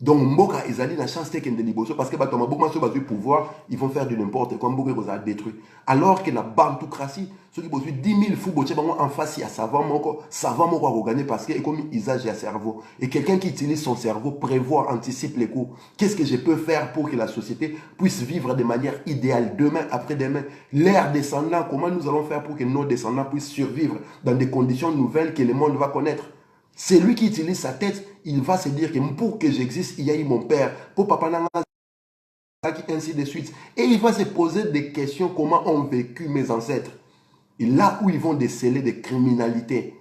Donc Mboka ils allaient la chance de liboso parce que batoma beaucoup de basé pouvoir, ils vont faire du n'importe quoi, Mboka vous a détruit. Alors que la bantoukratie, ceux qui posent 10 000 fous boté en face il y a savant moko va gagner parce que comme usage à cerveau et quelqu'un qui utilise son cerveau prévoit, anticipe les coups. Qu'est-ce que je peux faire pour que la société puisse vivre de manière idéale demain après-demain, l'ère descendant, comment nous allons faire pour que nos descendants puissent survivre dans des conditions nouvelles que le monde va connaître. C'est lui qui utilise sa tête, il va se dire que pour que j'existe, il y a eu mon père, pour papa nanga, ainsi de suite. Et il va se poser des questions, comment ont vécu mes ancêtres. Et là où ils vont déceler des criminalités,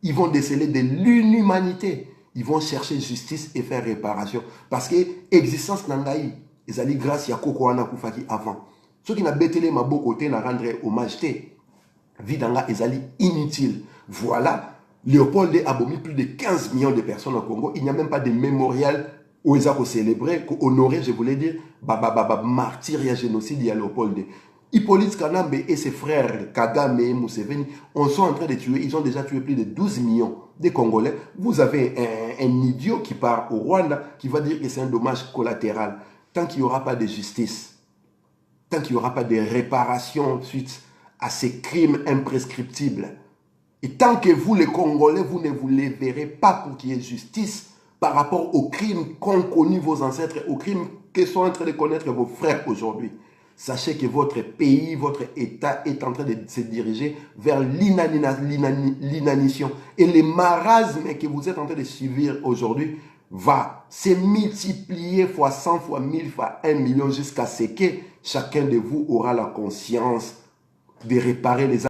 ils vont déceler de l'inhumanité, ils vont chercher justice et faire réparation. Parce que l'existence nangaï, ils allaient grâce à Koko Ana Koufaki avant. Ceux qui n'ont pas ma beau côté, n'a rendre hommage, vidanga, ils allaient inutiles. Voilà. Léopold a abomi plus de 15 millions de personnes au Congo. Il n'y a même pas de mémorial où ils ont célébré, honoré, je voulais dire, martyr et génocide de Léopold. Hippolyte Kanambe et ses frères Kagame et Museveni, on sont en train de tuer, ils ont déjà tué plus de 12 millions de Congolais. Vous avez un idiot qui part au Rwanda qui va dire que c'est un dommage collatéral. Tant qu'il n'y aura pas de justice, tant qu'il n'y aura pas de réparation suite à ces crimes imprescriptibles, et tant que vous, les Congolais, vous ne vous les verrez pas pour qu'il y ait justice par rapport aux crimes qu'ont connus vos ancêtres, aux crimes que sont en train de connaître vos frères aujourd'hui, sachez que votre pays, votre État est en train de se diriger vers l'inanition. Et le marasme que vous êtes en train de subir aujourd'hui va se multiplier fois 100, fois 1000, fois 1 million jusqu'à ce que chacun de vous aura la conscience de réparer les